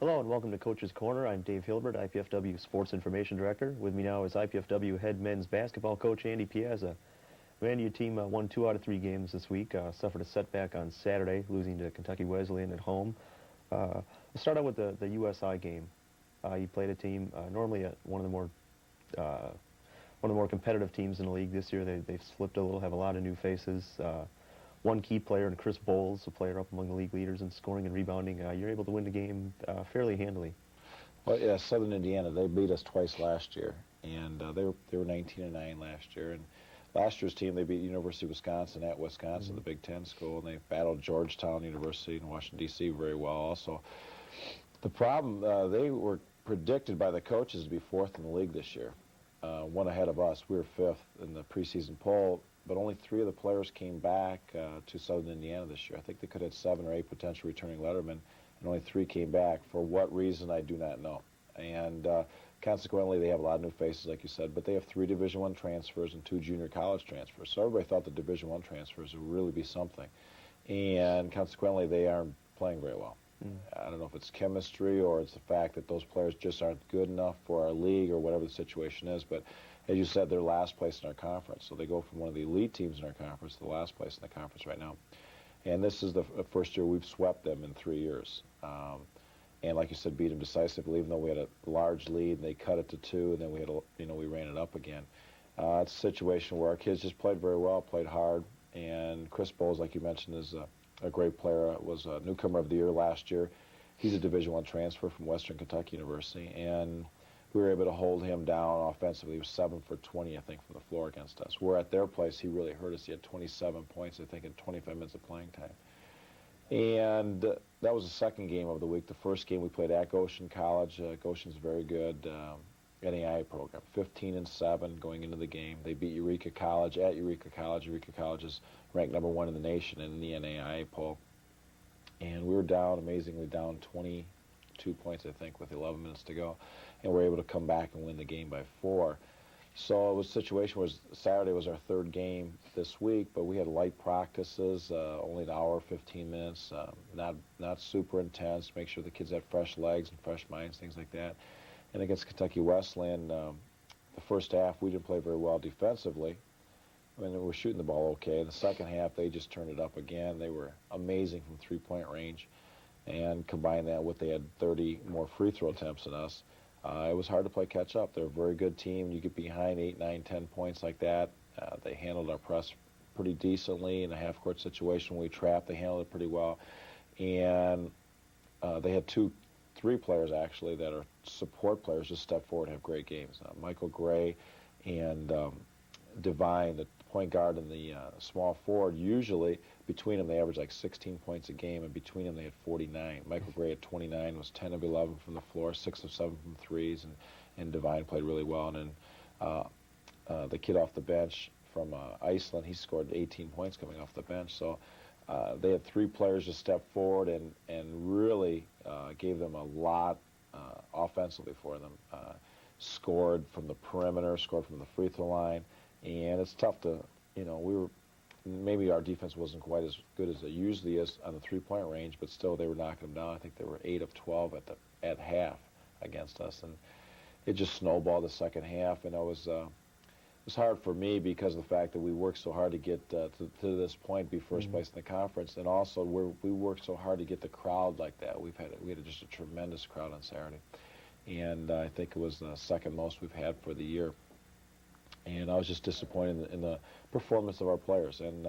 Hello and welcome to Coach's Corner. I'm Dave Hilbert, IPFW Sports Information Director. With me now is IPFW head men's basketball coach Andy Piazza. Andy, your team won 2 out of 3 games this week, suffered a setback on Saturday, losing to Kentucky Wesleyan at home. Let's start out with the USI game. You played a team, normally one of the more competitive teams in the league this year. They've slipped a little, have a lot of new faces. One key player in Chris Bowles, a player up among the league leaders in scoring and rebounding. You're able to win the game fairly handily. Well, yeah, Southern Indiana, they beat us twice last year, and they were 19-9 last year. And last year's team, they beat University of Wisconsin at Wisconsin, the Big Ten school, and they battled Georgetown University in Washington, D.C. very well also. The problem, they were predicted by the coaches to be 4th in the league this year, one ahead of us. We were 5th in the preseason poll, but only 3 of the players came back to Southern Indiana this year. I think they could have 7 or 8 potential returning lettermen, and only 3 came back. For what reason, I do not know. And consequently, they have a lot of new faces, like you said, but they have 3 Division I transfers and 2 junior college transfers. So everybody thought the Division I transfers would really be something. And consequently, they aren't playing very well. I don't know if it's chemistry or it's the fact that those players just aren't good enough for our league or whatever the situation is, but as you said, they're last place in our conference. So they go from one of the elite teams in our conference to the last place in the conference right now. And this is the first year we've swept them in 3 years. And like you said, beat them decisively, even though we had a large lead, and they cut it to 2, and then we had we ran it up again. It's a situation where our kids just played very well, played hard, and Chris Bowles, like you mentioned, is a great player. Was a newcomer of the year last year. He's a Division I transfer from Western Kentucky University, and we were able to hold him down offensively. He was 7 for 20, I think, from the floor against us. Where at their place, he really hurt us. He had 27 points, I think, in 25 minutes of playing time. And that was the second game of the week. The first game we played at Goshen College. Goshen's a very good NAIA program. 15-7 going into the game. They beat Eureka College at Eureka College. Eureka College is ranked number 1 in the nation in the NAIA poll. And we were down, amazingly down 22 points, I think, with 11 minutes to go. And we were able to come back and win the game by 4. So it was a situation where Saturday was our 3rd game this week, but we had light practices, only an hour, 15 minutes, not super intense, make sure the kids had fresh legs and fresh minds, things like that. And against Kentucky Wesleyan, the first half we didn't play very well defensively. I mean, we were shooting the ball okay. In the second half, they just turned it up again. They were amazing from three-point range. And combine that with they had 30 more free throw attempts than us. It was hard to play catch up. They're a very good team. You get behind 8, 9, 10 points like that. They handled our press pretty decently in a half-court situation. We trapped. They handled it pretty well. And they had 3 players, actually, that are support players just step forward and have great games. Michael Gray and Devine, the point guard and the small forward, usually between them they average like 16 points a game, and between them they had 49. Michael Gray at 29 was 10 of 11 from the floor, 6 of 7 from threes, and Devine played really well. And then the kid off the bench from Iceland, he scored 18 points coming off the bench. So they had 3 players just step forward and really gave them a lot offensively for them. Scored from the perimeter, scored from the free throw line. And it's tough to, maybe our defense wasn't quite as good as it usually is on the three-point range, but still they were knocking them down. I think they were 8 of 12 at half against us, and it just snowballed the second half. And it was hard for me because of the fact that we worked so hard to get to this point, be first place in the conference, and also we worked so hard to get the crowd like that. We had just a tremendous crowd on Saturday, and I think it was the second most we've had for the year. And I was just disappointed in the performance of our players. And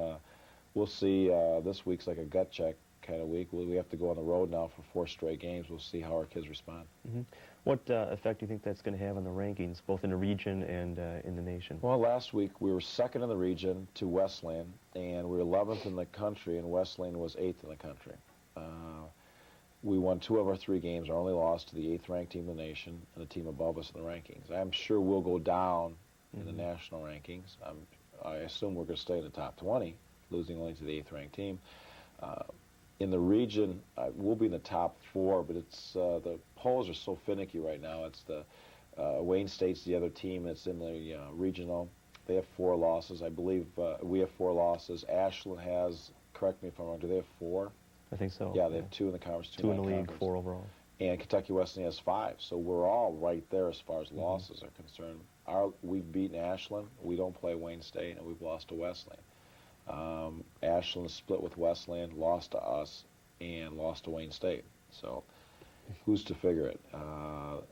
we'll see. This week's like a gut check kind of week. We have to go on the road now for 4 straight games. We'll see how our kids respond. What effect do you think that's going to have on the rankings, both in the region and in the nation? Well, last week we were 2nd in the region to Wesleyan, and we were 11th in the country, and Wesleyan was 8th in the country. We won 2 of our 3 games. Our only loss to the 8th-ranked team in the nation and the team above us in the rankings. I'm sure we'll go down in the national rankings. I assume we're going to stay in the top 20, losing only to the 8th-ranked team. In the region, we'll be in the top 4, but it's the polls are so finicky right now. It's the Wayne State's the other team that's in the regional. They have 4 losses. I believe we have 4 losses. Ashland has, correct me if I'm wrong, do they have 4? I think so. Yeah, they have 2 in the conference, 2 in the league, 4 overall. and Kentucky Wesleyan has 5. So we're all right there as far as losses are concerned. We've beaten Ashland. We don't play Wayne State, and we've lost to Wesleyan. Ashland split with Wesleyan, lost to us, and lost to Wayne State. So who's to figure it?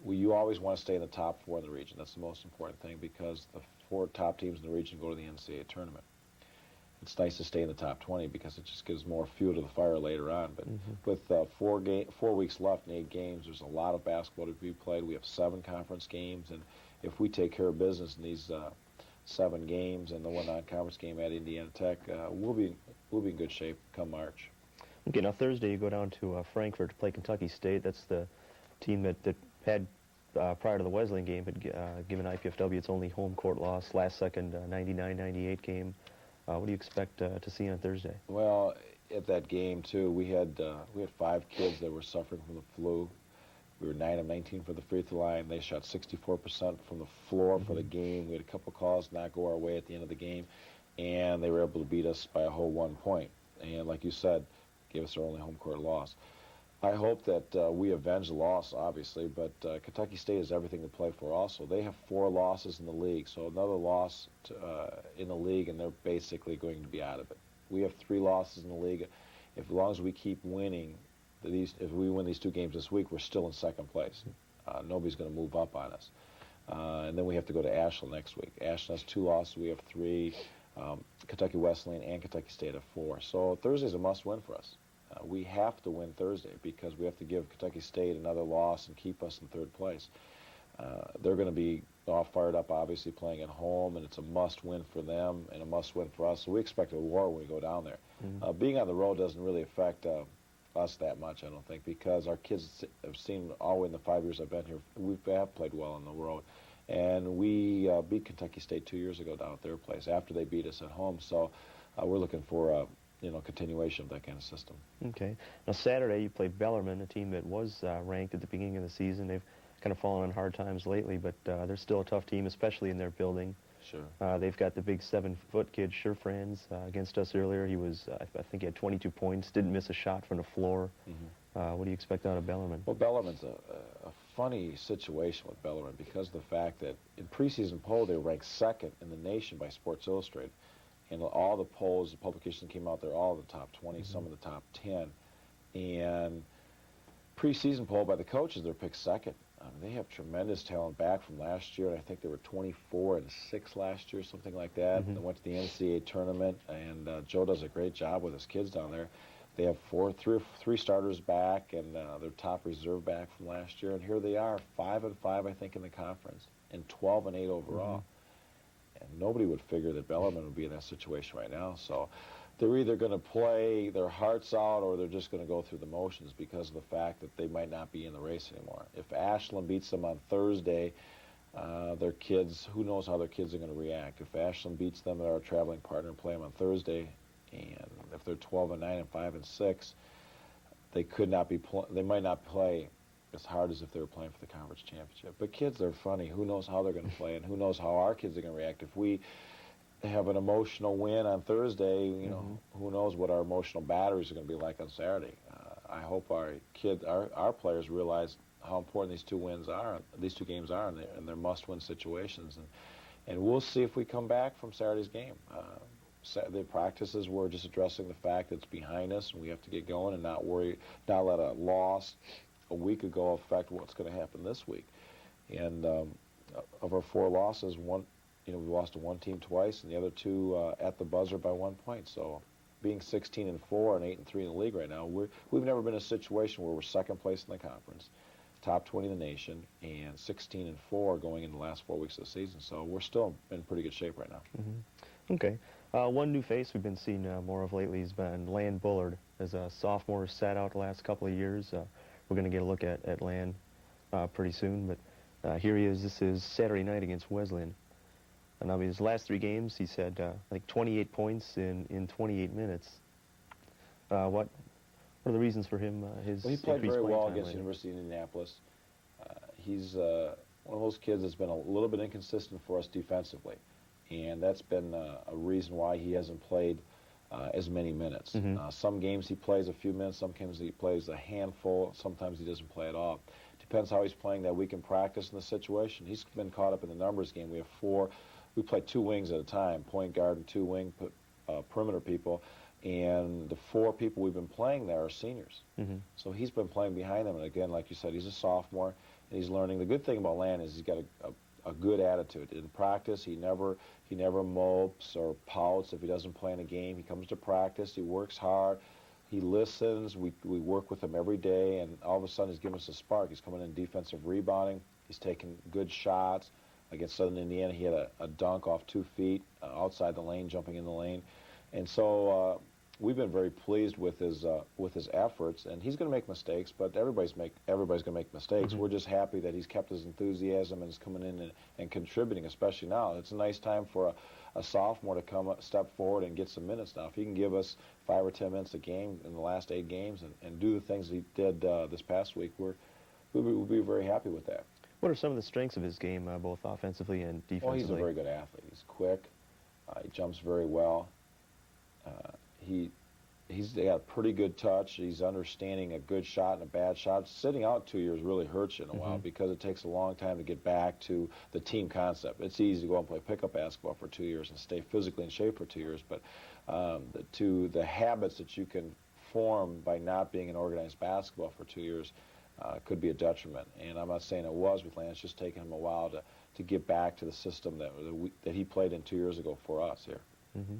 You always want to stay in the top 4 in the region. That's the most important thing because the 4 top teams in the region go to the NCAA tournament. It's nice to stay in the top 20 because it just gives more fuel to the fire later on. But with 4 weeks left and 8 games, there's a lot of basketball to be played. We have 7 conference games, and if we take care of business in these 7 games and the one non-conference game at Indiana Tech, we'll be in good shape come March. Okay, now Thursday you go down to Frankfort to play Kentucky State. That's the team that had, prior to the Wesleyan game, had given IPFW its only home court loss, last second 99-98 game. What do you expect to see on Thursday? Well, at that game, too, we had 5 kids that were suffering from the flu. We were 9 of 19 for the free throw line. They shot 64% from the floor for the game. We had a couple calls not go our way at the end of the game, and they were able to beat us by a whole 1 point. And like you said, gave us our only home court loss. I hope that we avenge the loss, obviously, but Kentucky State has everything to play for also. They have 4 losses in the league, so another loss in the league, and they're basically going to be out of it. We have 3 losses in the league. As long as we keep winning, if we win these 2 games this week, we're still in second place. Nobody's going to move up on us. And then we have to go to Ashland next week. Ashland has 2 losses. We have 3. Kentucky Wesleyan and Kentucky State have 4. So Thursday's a must-win for us. We have to win Thursday because we have to give Kentucky State another loss and keep us in 3rd place. They're going to be all fired up, obviously, playing at home, and it's a must-win for them and a must-win for us. So we expect a war when we go down there. Being on the road doesn't really affect us that much, I don't think, because our kids have seen all in the 5 years I've been here, we have played well on the road. And we beat Kentucky State 2 years ago down at their place after they beat us at home. So we're looking for continuation of that kind of system. Okay. Now Saturday you play Bellarmine, a team that was ranked at the beginning of the season. They've kind of fallen on hard times lately, but they're still a tough team, especially in their building. Sure. They've got the big 7-foot kid, Sherfranz, against us earlier. He was, I think he had 22 points, didn't miss a shot from the floor. What do you expect out of Bellarmine? Well, Bellarmine's a funny situation with Bellarmine because of the fact that in preseason poll they were ranked 2nd in the nation by Sports Illustrated. And all the polls, the publications came out, they're all in the top 20, some of the top 10. And preseason poll by the coaches, they're picked 2nd. They have tremendous talent back from last year, and I think they were 24-6 last year, something like that. They went to the NCAA tournament, and Joe does a great job with his kids down there. They have 3 starters back, and their top reserve back from last year. And here they are, 5-5, I think, in the conference, and 12-8 overall. And nobody would figure that Bellarmine would be in that situation right now. So they're either going to play their hearts out or they're just going to go through the motions because of the fact that they might not be in the race anymore. If Ashland beats them on Thursday, their kids, who knows how their kids are going to react. If Ashland beats them, they're our traveling partner, and play them on Thursday, and if they're 12-9 and 5-6, they could not be. They might not play as hard as if they were playing for the conference championship. But kids are funny. Who knows how they're going to play, and who knows how our kids are going to react. If we have an emotional win on Thursday, who knows what our emotional batteries are going to be like on Saturday. I hope our players realize how important these 2 games are, and they're must-win situations. And we'll see if we come back from Saturday's game. The practices were just addressing the fact that it's behind us, and we have to get going and not let a loss a week ago affect what's going to happen this week. And of our 4 losses, we lost to 1 team twice, and the other 2 at the buzzer by 1 point. So being 16-4 and 8-3 in the league right now, we've never been in a situation where we're 2nd place in the conference, top 20 in the nation, and 16-4 going into the last 4 weeks of the season. So we're still in pretty good shape right now. Okay. One new face we've been seeing more of lately has been Lan Bullard. As a sophomore, sat out the last couple of years. We're going to get a look at Lan pretty soon, but here he is. This is Saturday night against Wesleyan. And his last 3 games, he's had, I think, 28 points in 28 minutes. What are the reasons for him, his he played very well against lately? University of Indianapolis. He's one of those kids that's been a little bit inconsistent for us defensively. And that's been a reason why he hasn't played as many minutes. Mm-hmm. Some games he plays a few minutes, some games he plays a handful, sometimes he doesn't play at all. Depends how he's playing that week in practice in the situation. He's been caught up in the numbers game. We have four, we play two wings at a time, point guard and two wing perimeter people, and the four people we've been playing there are seniors. Mm-hmm. So he's been playing behind them, and again, like you said, he's a sophomore, and he's learning. The good thing about Land is he's got a good attitude. In practice, he never mopes or pouts if he doesn't play in a game. He comes to practice, he works hard, he listens, we work with him every day, and all of a sudden he's giving us a spark. He's coming in defensive rebounding, he's taking good shots. Against Southern Indiana, he had a dunk off 2 feet outside the lane, jumping in the lane. And so we've been very pleased with his efforts, and he's going to make mistakes, but everybody's going to make mistakes. Mm-hmm. We're just happy that he's kept his enthusiasm and is coming in and contributing, especially now. It's a nice time for a sophomore to step forward and get some minutes now. If he can give us 5 or 10 minutes a game in the last 8 games and do the things he did this past week, we'll be very happy with that. What are some of the strengths of his game, both offensively and defensively? Well, he's a very good athlete. He's quick. He jumps very well. He's got a pretty good touch. He's understanding a good shot and a bad shot. Sitting out 2 years really hurts you in a while because it takes a long time to get back to the team concept. It's easy to go and play pickup basketball for 2 years and stay physically in shape for 2 years, but the habits that you can form by not being in organized basketball for 2 years could be a detriment. And I'm not saying it was with Lance. It's just taking him a while to get back to the system that he played in 2 years ago for us here. Mm-hmm.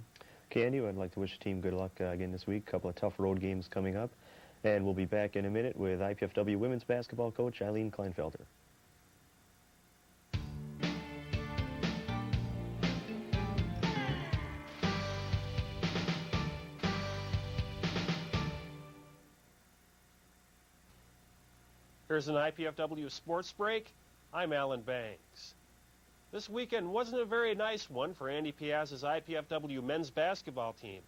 Okay, Andy, I'd like to wish the team good luck again this week. A couple of tough road games coming up. And we'll be back in a minute with IPFW women's basketball coach Eileen Kleinfelder. Here's an IPFW sports break. I'm Alan Banks. This weekend wasn't a very nice one for Andy Piazza's IPFW men's basketball team.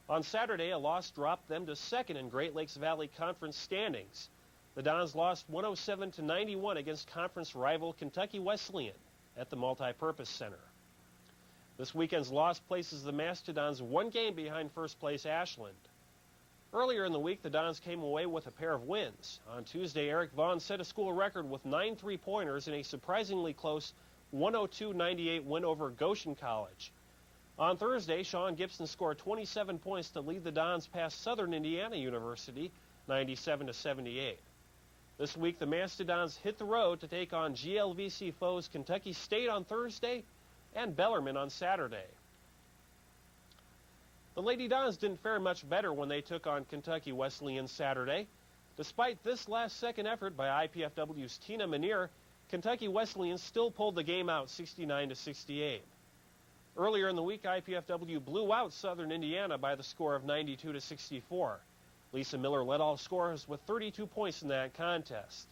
On Saturday, a loss dropped them to second in Great Lakes Valley Conference standings. The Dons lost 107-91 against conference rival Kentucky Wesleyan at the Multipurpose Center. This weekend's loss places the Mastodons 1 game behind first place Ashland. Earlier in the week, the Dons came away with a pair of wins. On Tuesday, Eric Vaughn set a school record with 9 3-pointers in a surprisingly close 102-98 win over Goshen College. On Thursday, Sean Gibson scored 27 points to lead the Dons past Southern Indiana University, 97-78. This week, the Mastodons hit the road to take on GLVC foes Kentucky State on Thursday and Bellarmine on Saturday. The Lady Dons didn't fare much better when they took on Kentucky Wesleyan Saturday. Despite this last-second effort by IPFW's Tina Manier, Kentucky Wesleyan still pulled the game out 69-68. Earlier in the week, IPFW blew out Southern Indiana by the score of 92-64. Lisa Miller led all scorers with 32 points in that contest.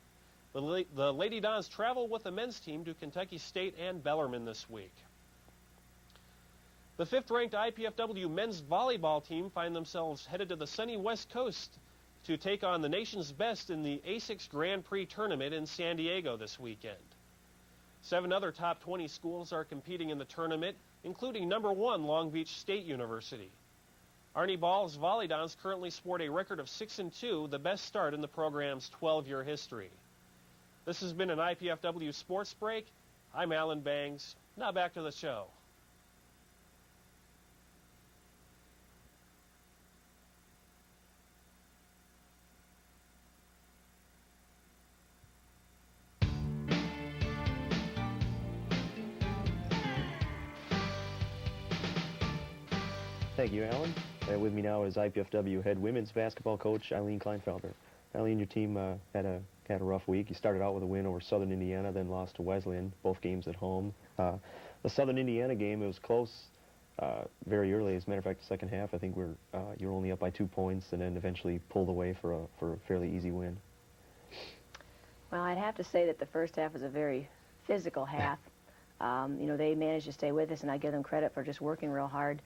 The Lady Dons travel with the men's team to Kentucky State and Bellarmine this week. The 5th-ranked IPFW men's volleyball team find themselves headed to the sunny West Coast to take on the nation's best in the ASICS Grand Prix tournament in San Diego this weekend. 7 other top 20 schools are competing in the tournament, including number 1 Long Beach State University. Arnie Ball's Volley Dons currently sport a record of 6-2, the best start in the program's 12-year history. This has been an IPFW Sports Break. I'm Alan Bangs. Now back to the show. Thank you, Alan. With me now is IPFW head women's basketball coach Eileen Kleinfelder. Eileen, your team had a rough week. You started out with a win over Southern Indiana, then lost to Wesleyan, both games at home. The Southern Indiana game, it was close very early. As a matter of fact, the second half, I think you were only up by 2 points, and then eventually pulled away for a fairly easy win. Well, I'd have to say that the first half was a very physical half. They managed to stay with us, and I give them credit for just working real hard.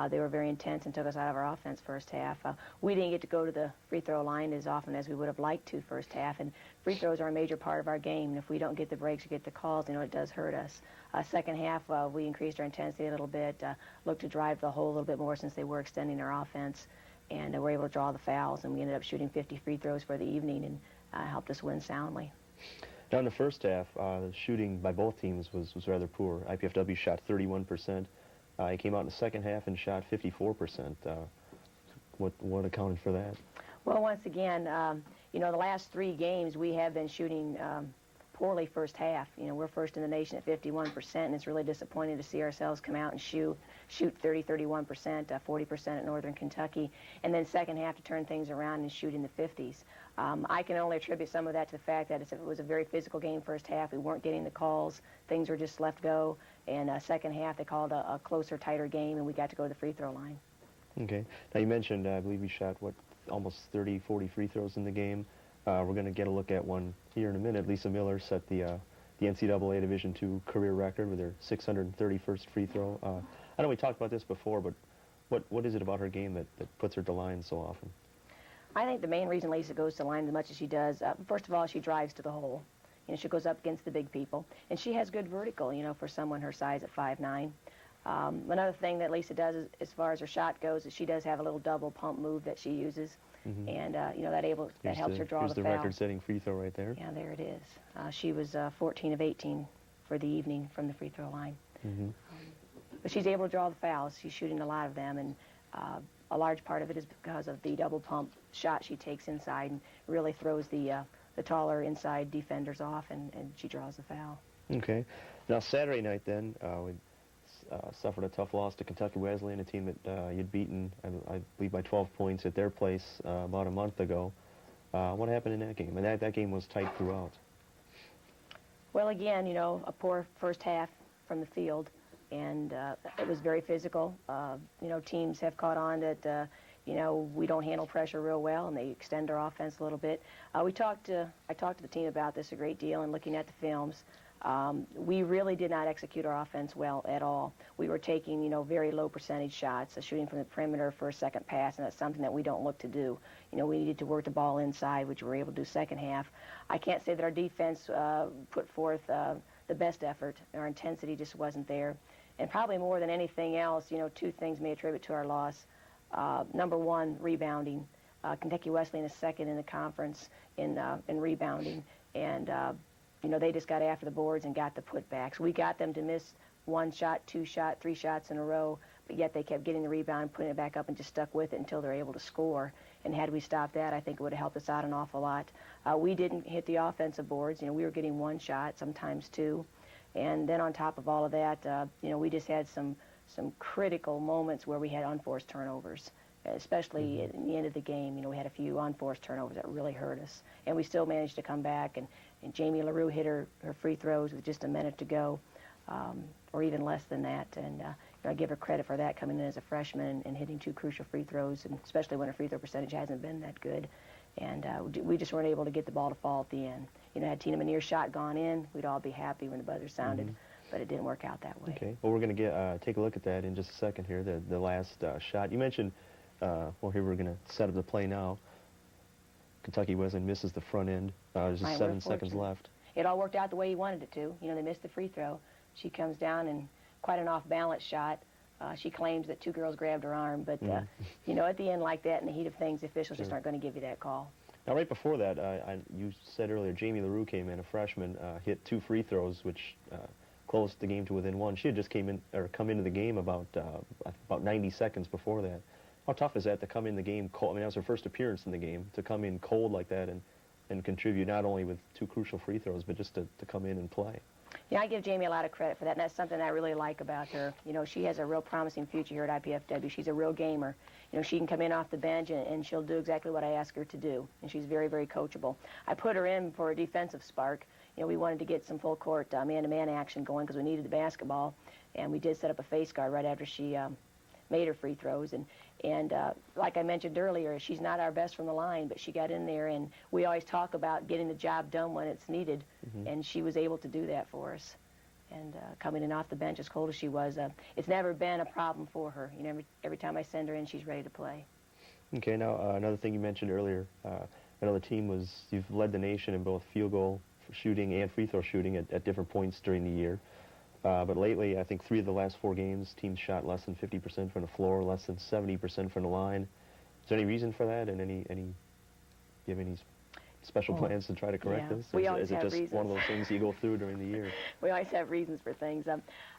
They were very intense and took us out of our offense first half. We didn't get to go to the free throw line as often as we would have liked to first half, and free throws are a major part of our game. And if we don't get the breaks or get the calls, it does hurt us. Second half, we increased our intensity a little bit, looked to drive the hole a little bit more since they were extending our offense, and were able to draw the fouls, and we ended up shooting 50 free throws for the evening, and helped us win soundly. Now in the first half, the shooting by both teams was rather poor. IPFW shot 31%. He came out in the second half and shot 54%. What accounted for that? Well, once again, the last 3 games we have been shooting poorly first half. We're first in the nation at 51%, and it's really disappointing to see ourselves come out and shoot 30, 31%, 40% at Northern Kentucky, and then second half to turn things around and shoot in the 50s. I can only attribute some of that to the fact that it was a very physical game first half. We weren't getting the calls. Things were just left go. And second half, they called a closer, tighter game, and we got to go to the free throw line. Okay. Now, you mentioned, I believe you shot, almost 30, 40 free throws in the game. We're going to get a look at one here in a minute. Lisa Miller set the NCAA Division II career record with her 631st free throw. I know we talked about this before, but what is it about her game that puts her to line so often? I think the main reason Lisa goes to line as much as she does, first of all, she drives to the hole. She goes up against the big people, and she has good vertical, for someone her size at 5'9". Another thing that Lisa does as far as her shot goes is she does have a little double pump move that she uses, and that helps her draw the foul. Here's the record-setting free throw right there. Yeah, there it is. She was 14 of 18 for the evening from the free throw line. But she's able to draw the fouls. She's shooting a lot of them, and a large part of it is because of the double pump shot she takes inside and really throws the taller inside defenders off, and she draws the foul. Okay. Now, Saturday night, then, we suffered a tough loss to Kentucky Wesleyan, a team that you'd beaten, I believe, by 12 points at their place about a month ago. What happened in that game? And that game was tight throughout. Well, again, a poor first half from the field, and it was very physical. Teams have caught on that we don't handle pressure real well, and they extend our offense a little bit. I talked to the team about this a great deal, and looking at the films, we really did not execute our offense well at all. We were taking, very low percentage shots, shooting from the perimeter for a second pass, and that's something that we don't look to do. We needed to work the ball inside, which we were able to do second half. I can't say that our defense put forth the best effort. Our intensity just wasn't there. And probably more than anything else, 2 things may attribute to our loss. Number one, rebounding. Kentucky Wesleyan is second in the conference in rebounding, and they just got after the boards and got the putbacks. We got them to miss 1 shot, 2 shot, 3 shots in a row, but yet they kept getting the rebound and putting it back up and just stuck with it until they're able to score. And had we stopped that, I think it would have helped us out an awful lot. We didn't hit the offensive boards. We were getting 1 shot, sometimes 2, and then on top of all of that, we just had some critical moments where we had unforced turnovers, especially at the end of the game. We had a few unforced turnovers that really hurt us, and we still managed to come back, and Jamie LaRue hit her free throws with just a minute to go, or even less than that, and I give her credit for that, coming in as a freshman and hitting 2 crucial free throws, and especially when her free throw percentage hasn't been that good, and we just weren't able to get the ball to fall at the end. Had Tina Manier's shot gone in, we'd all be happy when the buzzer sounded. But it didn't work out that way. Okay. Well, we're going to take a look at that in just a second here, the last shot. You mentioned, here we're going to set up the play now. Kentucky Wesleyan misses the front end. There's just 7 seconds left. It all worked out the way he wanted it to. They missed the free throw. She comes down and quite an off-balance shot. She claims that 2 girls grabbed her arm, but, at the end like that, in the heat of things, the officials just aren't going to give you that call. Now, right before that, you said earlier, Jamie LaRue came in, a freshman, hit 2 free throws, which closed the game to within 1. She had just come into the game about 90 seconds before that. How tough is that to come in the game cold? I mean, that was her first appearance in the game, to come in cold like that and contribute not only with 2 crucial free throws, but just to come in and play. Yeah, I give Jamie a lot of credit for that, and that's something I really like about her. She has a real promising future here at IPFW. She's a real gamer. She can come in off the bench, and she'll do exactly what I ask her to do, and she's very, very coachable. I put her in for a defensive spark. We wanted to get some full court man-to-man action going because we needed the basketball, and we did set up a face guard right after she made her free throws. And like I mentioned earlier, she's not our best from the line, but she got in there, and we always talk about getting the job done when it's needed, and she was able to do that for us. And coming in off the bench as cold as she was, it's never been a problem for her. You know, every time I send her in, she's ready to play. Okay, now another thing you mentioned earlier, I know the team you've led the nation in both field goal shooting and free throw shooting at different points during the year. But lately, I think 3 of the last 4 games, teams shot less than 50% from the floor, less than 70% from the line. Is there any reason for that, and do you have any special plans to try to correct this? We always is it have just reasons. one of those things you go through during the year? We always have reasons for things.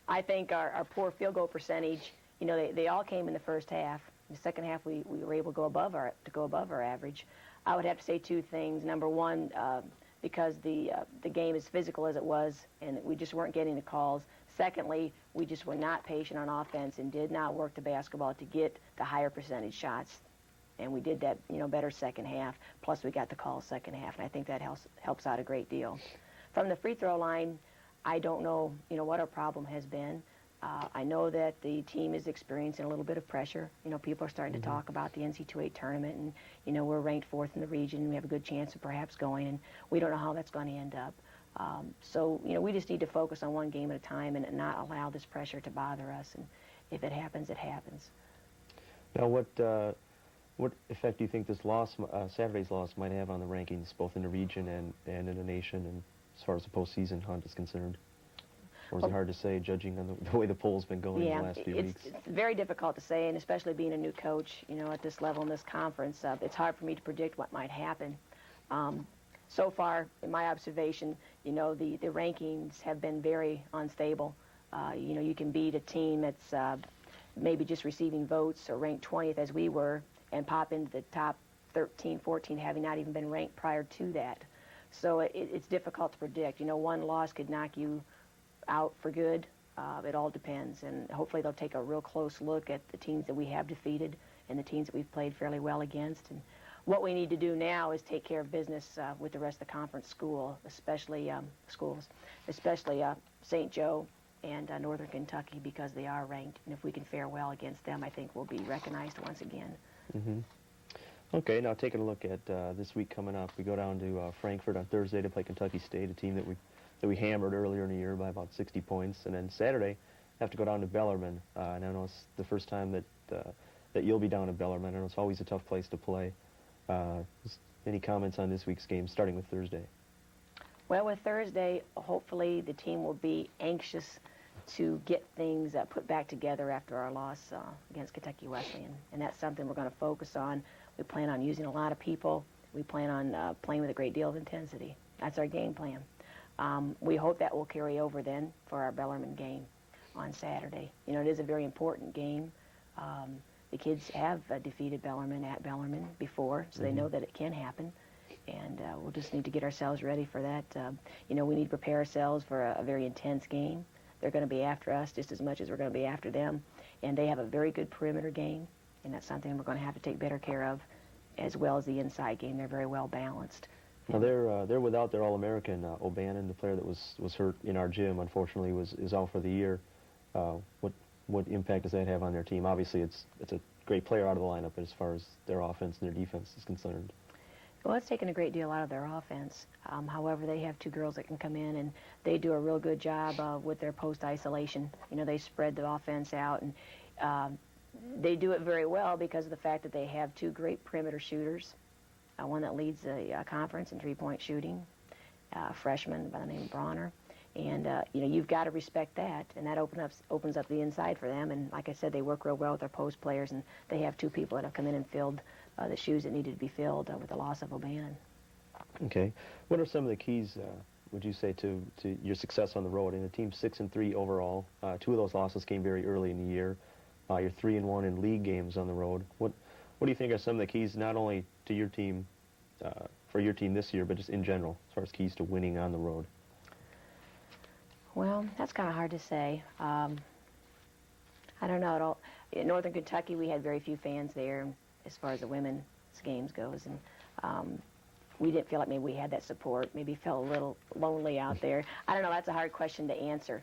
I think our poor field goal percentage, you know, they all came in the first half. In the second half, we were able to go above our average. I would have to say 2 things. Number one, because the game is physical as it was, and we just weren't getting the calls. Secondly, we just were not patient on offense and did not work the basketball to get the higher percentage shots. And we did that, you know, better second half. Plus, we got the calls second half, and I think that helps out a great deal. From the free throw line, I don't know, you know, what our problem has been. I know that the team is experiencing a little bit of pressure. You know, people are starting to talk about the NC2A tournament, and, you know, we're ranked 4th in the region. We have a good chance of perhaps going, and we don't know how that's going to end up. So, you know, we just need to focus on one game at a time and not allow this pressure to bother us. And if it happens, it happens. Now, what effect do you think this loss, Saturday's loss, might have on the rankings, both in the region and in the nation, and as far as the postseason hunt is concerned? Or is it hard to say, judging on the way the poll's been going in the last few weeks? It's very difficult to say, and especially being a new coach, you know, at this level in this conference, it's hard for me to predict what might happen. So far, in my observation, you know, the rankings have been very unstable. You know, you can beat a team that's maybe just receiving votes or ranked 20th as we were and pop into the top 13, 14, having not even been ranked prior to that. So it's difficult to predict. You know, one loss could knock you out for good. It all depends, and hopefully they'll take a real close look at the teams that we have defeated and the teams that we've played fairly well against. And what we need to do now is take care of business with the rest of the conference especially St. Joe and Northern Kentucky, because they are ranked, and if we can fare well against them, I think we'll be recognized once again. Okay, now taking a look at this week coming up, we go down to Frankfort on Thursday to play Kentucky State, a team that we hammered earlier in the year by about 60 points, and then Saturday have to go down to Bellarmine. And I know it's the first time that you'll be down to Bellarmine. I know it's always a tough place to play. Any comments on this week's game, starting with Thursday? Well, with Thursday, hopefully the team will be anxious to get things put back together after our loss against Kentucky Wesleyan, and that's something we're going to focus on. We plan on using a lot of people. We plan on playing with a great deal of intensity. That's our game plan. We hope that will carry over then for our Bellarmine game on Saturday. You know, it is a very important game. The kids have defeated Bellarmine at Bellarmine before, so they know that it can happen. And we'll just need to get ourselves ready for that. You know, we need to prepare ourselves for a very intense game. They're going to be after us just as much as we're going to be after them. And they have a very good perimeter game, and that's something we're going to have to take better care of, as well as the inside game. They're very well balanced. Now they're without their All-American O'Bannon, the player that was hurt in our gym. Unfortunately, is out for the year. What impact does that have on their team? Obviously, it's a great player out of the lineup, but as far as their offense and their defense is concerned. Well, it's taken a great deal out of their offense. However, they have 2 girls that can come in, and they do a real good job with their post-isolation. You know, they spread the offense out, and they do it very well because of the fact that they have 2 great perimeter shooters, one that leads the conference in three-point shooting, a freshman by the name of Bronner. And, you know, you've got to respect that, and that opens up the inside for them. And like I said, they work real well with their post players, and they have 2 people that have come in and filled the shoes that needed to be filled with the loss of O'Bannon. Okay. What are some of the keys, would you say, to your success on the road? In the team 6-3 overall, 2 of those losses came very early in the year. You're 3-1 in league games on the road. What do you think are some of the keys, not only to your team, for your team this year, but just in general, as far as keys to winning on the road? Well, that's kind of hard to say. I don't know at all. In Northern Kentucky, we had very few fans there as far as the women's games goes, and we didn't feel like maybe we had that support. Maybe felt a little lonely out there. I don't know. That's a hard question to answer.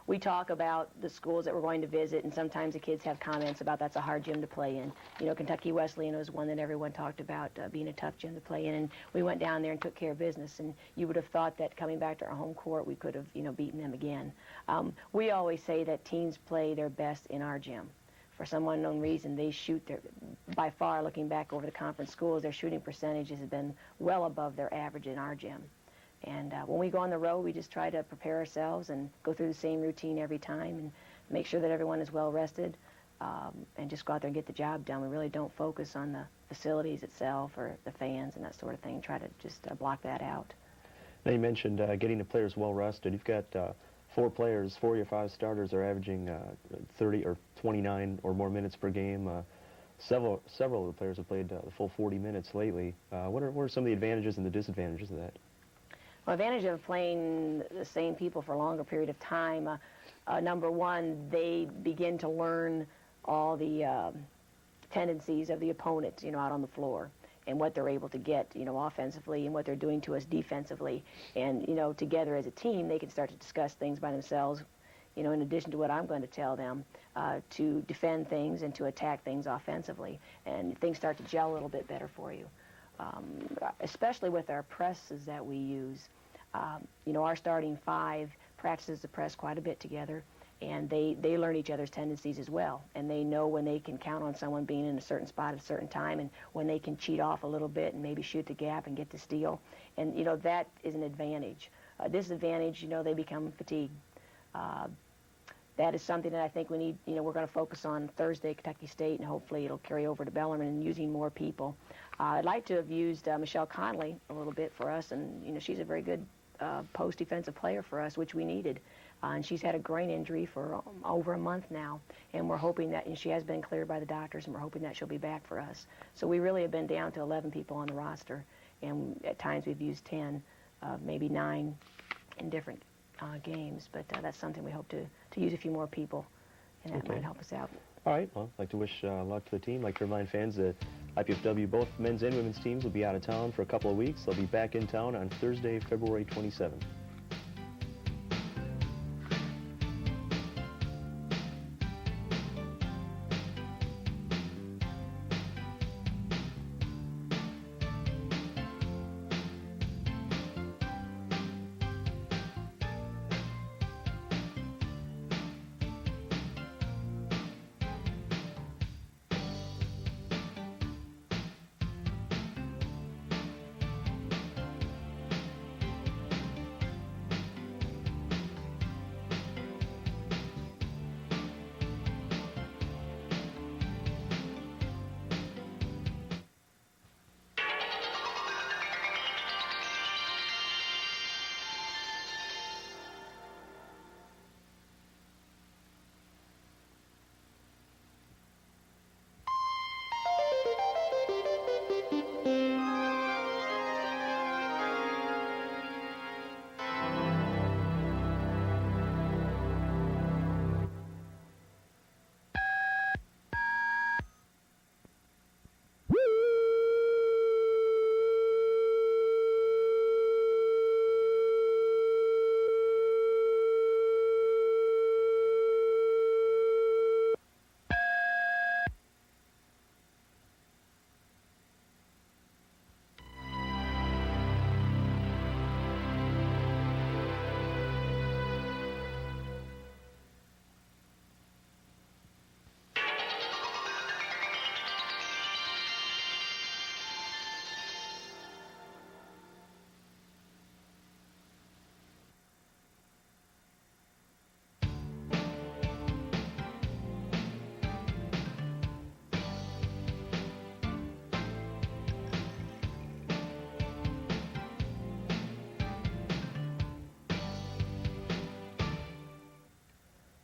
we talk about the schools that we're going to visit, and sometimes the kids have comments about that's a hard gym to play in. You know, Kentucky Wesleyan was one that everyone talked about being a tough gym to play in, and we went down there and took care of business. And you would have thought that coming back to our home court, we could have, you know, beaten them again. We always say that teams play their best in our gym. For some unknown reason, they shoot by far, looking back over the conference schools, their shooting percentages have been well above their average in our gym. And when we go on the road, we just try to prepare ourselves and go through the same routine every time and make sure that everyone is well rested and just go out there and get the job done. We really don't focus on the facilities itself or the fans and that sort of thing. Try to just block that out. Now you mentioned getting the players well rested. You've got 4 players, 4 of your 5 starters are averaging 30 or 29 or more minutes per game. Several of the players have played the full 40 minutes lately. What are some of the advantages and the disadvantages of that? Well, advantage of playing the same people for a longer period of time, number one, they begin to learn all the tendencies of the opponent, you know, out on the floor and what they're able to get, you know, offensively and what they're doing to us defensively. And, you know, together as a team, they can start to discuss things by themselves, you know, in addition to what I'm going to tell them, to defend things and to attack things offensively. And things start to gel a little bit better for you. Especially with our presses that we use. You know, our starting 5 practices the press quite a bit together, and they learn each other's tendencies as well, and they know when they can count on someone being in a certain spot at a certain time and when they can cheat off a little bit and maybe shoot the gap and get the steal. And, you know, that is an advantage. Disadvantage, you know, they become fatigued. That is something that I think we need, you know, we're going to focus on Thursday, Kentucky State, and hopefully it'll carry over to Bellarmine and using more people. I'd like to have used Michelle Conley a little bit for us, and, you know, she's a very good post-defensive player for us, which we needed. And she's had a groin injury for over a month now, and we're hoping that, and she has been cleared by the doctors, and we're hoping that she'll be back for us. So we really have been down to 11 people on the roster, and at times we've used 10, maybe 9 in different games, but that's something we hope to use a few more people, and that might help us out. All right, well, I'd like to wish luck to the team. I'd like to remind fans that IPFW, both men's and women's teams, will be out of town for a couple of weeks. They'll be back in town on Thursday, February 27th.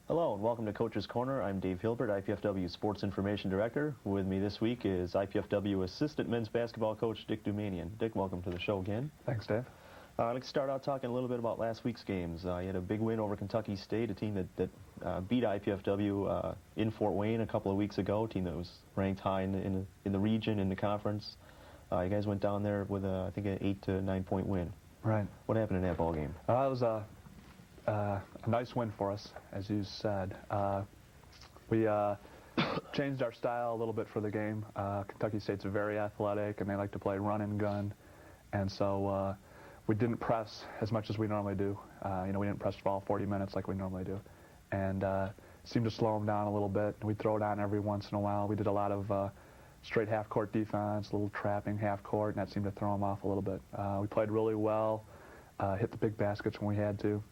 Hello and welcome to Coach's Corner. I'm Dave Hilbert, IPFW Sports Information Director. With me this week is IPFW Assistant Men's Basketball Coach Dick Dumanian. Dick, welcome to the show again. Thanks, Dave. I'd like to start out talking a little bit about last week's games. You had a big win over Kentucky State, a team that beat IPFW in Fort Wayne a couple of weeks ago, a team that was ranked high in the region, in the conference. You guys went down there with, I think, an 8 to 9 point win. Right. What happened in that ball game? It was a a nice win for us, as you said. We changed our style a little bit for the game. Kentucky State's very athletic, and they like to play run and gun. And so we didn't press as much as we normally do. We didn't press for all 40 minutes like we normally do. And seemed to slow them down a little bit. We'd throw it on every once in a while. We did a lot of straight half-court defense, a little trapping half-court, and that seemed to throw them off a little bit. We played really well, hit the big baskets when we had to.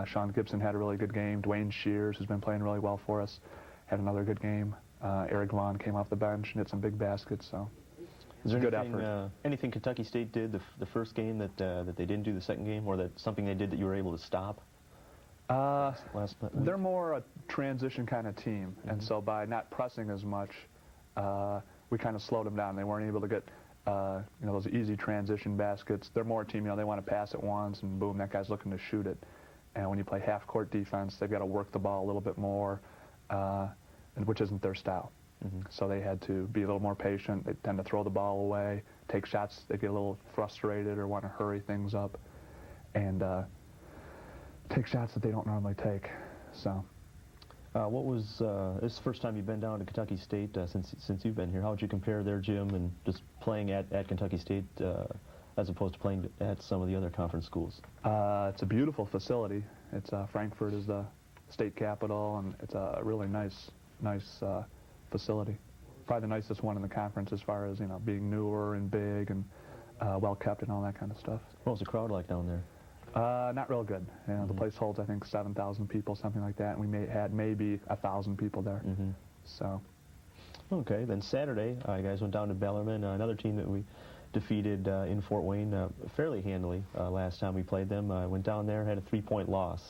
Sean Gibson had a really good game. Dwayne Shears, who's been playing really well for us, had another good game. Eric Vaughn came off the bench and hit some big baskets. So is there good anything, effort. Anything Kentucky State did the first game that they didn't do the second game, or that something they did that you were able to stop? Last week? They're more a transition kind of team, and so by not pressing as much, we kind of slowed them down. They weren't able to get those easy transition baskets. They're more a team, they want to pass it once, and boom, that guy's looking to shoot it. And when you play half-court defense, they've got to work the ball a little bit more, which isn't their style. So they had to be a little more patient. They tend to throw the ball away, take shots. They get a little frustrated or want to hurry things up, and take shots that they don't normally take. So, what was this is the first time you've been down to Kentucky State since you've been here? How would you compare their gym and just playing at Kentucky State as opposed to playing at some of the other conference schools? It's a beautiful facility. It's Frankfurt is the state capital, and it's a really nice facility. Probably the nicest one in the conference as far as being newer and big and well kept and all that kind of stuff. What was the crowd like down there? Not real good. The place holds, I think, 7,000 people, something like that, and we had maybe 1,000 people there. So. Okay, then Saturday, you guys went down to Bellarmine, another team that we defeated in Fort Wayne fairly handily last time we played them. Went down there, had a 3-point loss.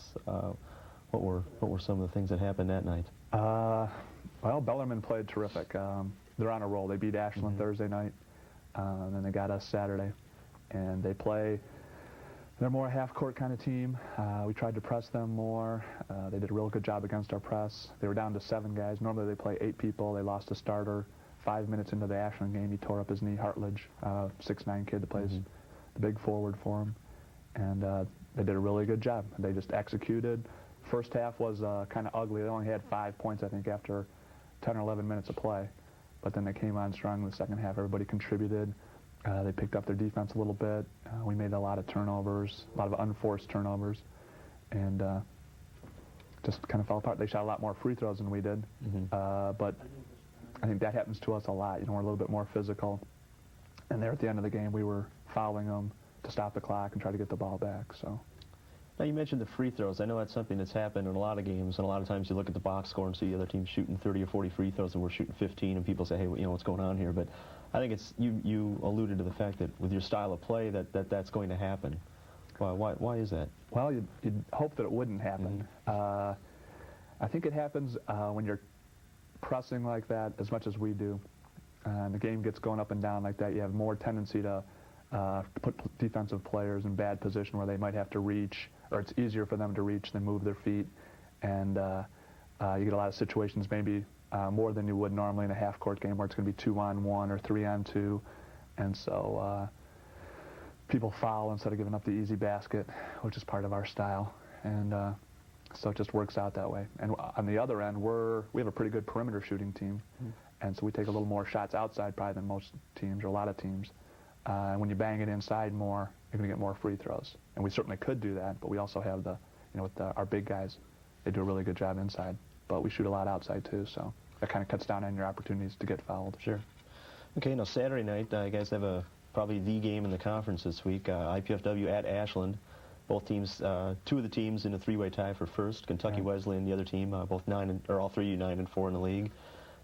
What were some of the things that happened that night? Well, Bellarmine played terrific. They're on a roll. They beat Ashland Thursday night, and then they got us Saturday, and they're more a half-court kind of team. We tried to press them more. They did a real good job against our press. They were down to 7 guys. Normally they play 8 people. They lost a starter. 5 minutes into the Ashland game, he tore up his knee. Hartledge, 6'9" kid that plays the big forward for him. And they did a really good job. They just executed. First half was kind of ugly. They only had 5 points, I think, after 10 or 11 minutes of play. But then they came on strong in the second half. Everybody contributed. They picked up their defense a little bit. We made a lot of turnovers, a lot of unforced turnovers, and just kind of fell apart. They shot a lot more free throws than we did, but I think that happens to us a lot. We're a little bit more physical, and there at the end of the game, we were fouling them to stop the clock and try to get the ball back. So. Now, you mentioned the free throws. I know that's something that's happened in a lot of games, and a lot of times you look at the box score and see the other team shooting 30 or 40 free throws, and we're shooting 15, and people say, hey, what's going on here? But I think it's you alluded to the fact that with your style of play that's going to happen. Why is that? Well, you'd hope that it wouldn't happen. I think it happens when you're pressing like that as much as we do, and the game gets going up and down like that. You have more tendency to put defensive players in bad position where they might have to reach, or it's easier for them to reach than move their feet, and you get a lot of situations maybe more than you would normally in a half-court game where it's going to be 2-on-1 or 3-on-2, and so people foul instead of giving up the easy basket, which is part of our style, and so it just works out that way. And on the other end, we have a pretty good perimeter shooting team, and so we take a little more shots outside probably than most teams or a lot of teams. And when you bang it inside more, you're going to get more free throws. And we certainly could do that, but we also have with our big guys, they do a really good job inside. But we shoot a lot outside too, so that kind of cuts down on your opportunities to get fouled. Sure. Okay, now Saturday night, you guys have probably the game in the conference this week, IPFW at Ashland. Both teams, 2 of the teams in a 3-way tie for first. Kentucky Wesleyan, the other team, both all 3 9-4 in the league.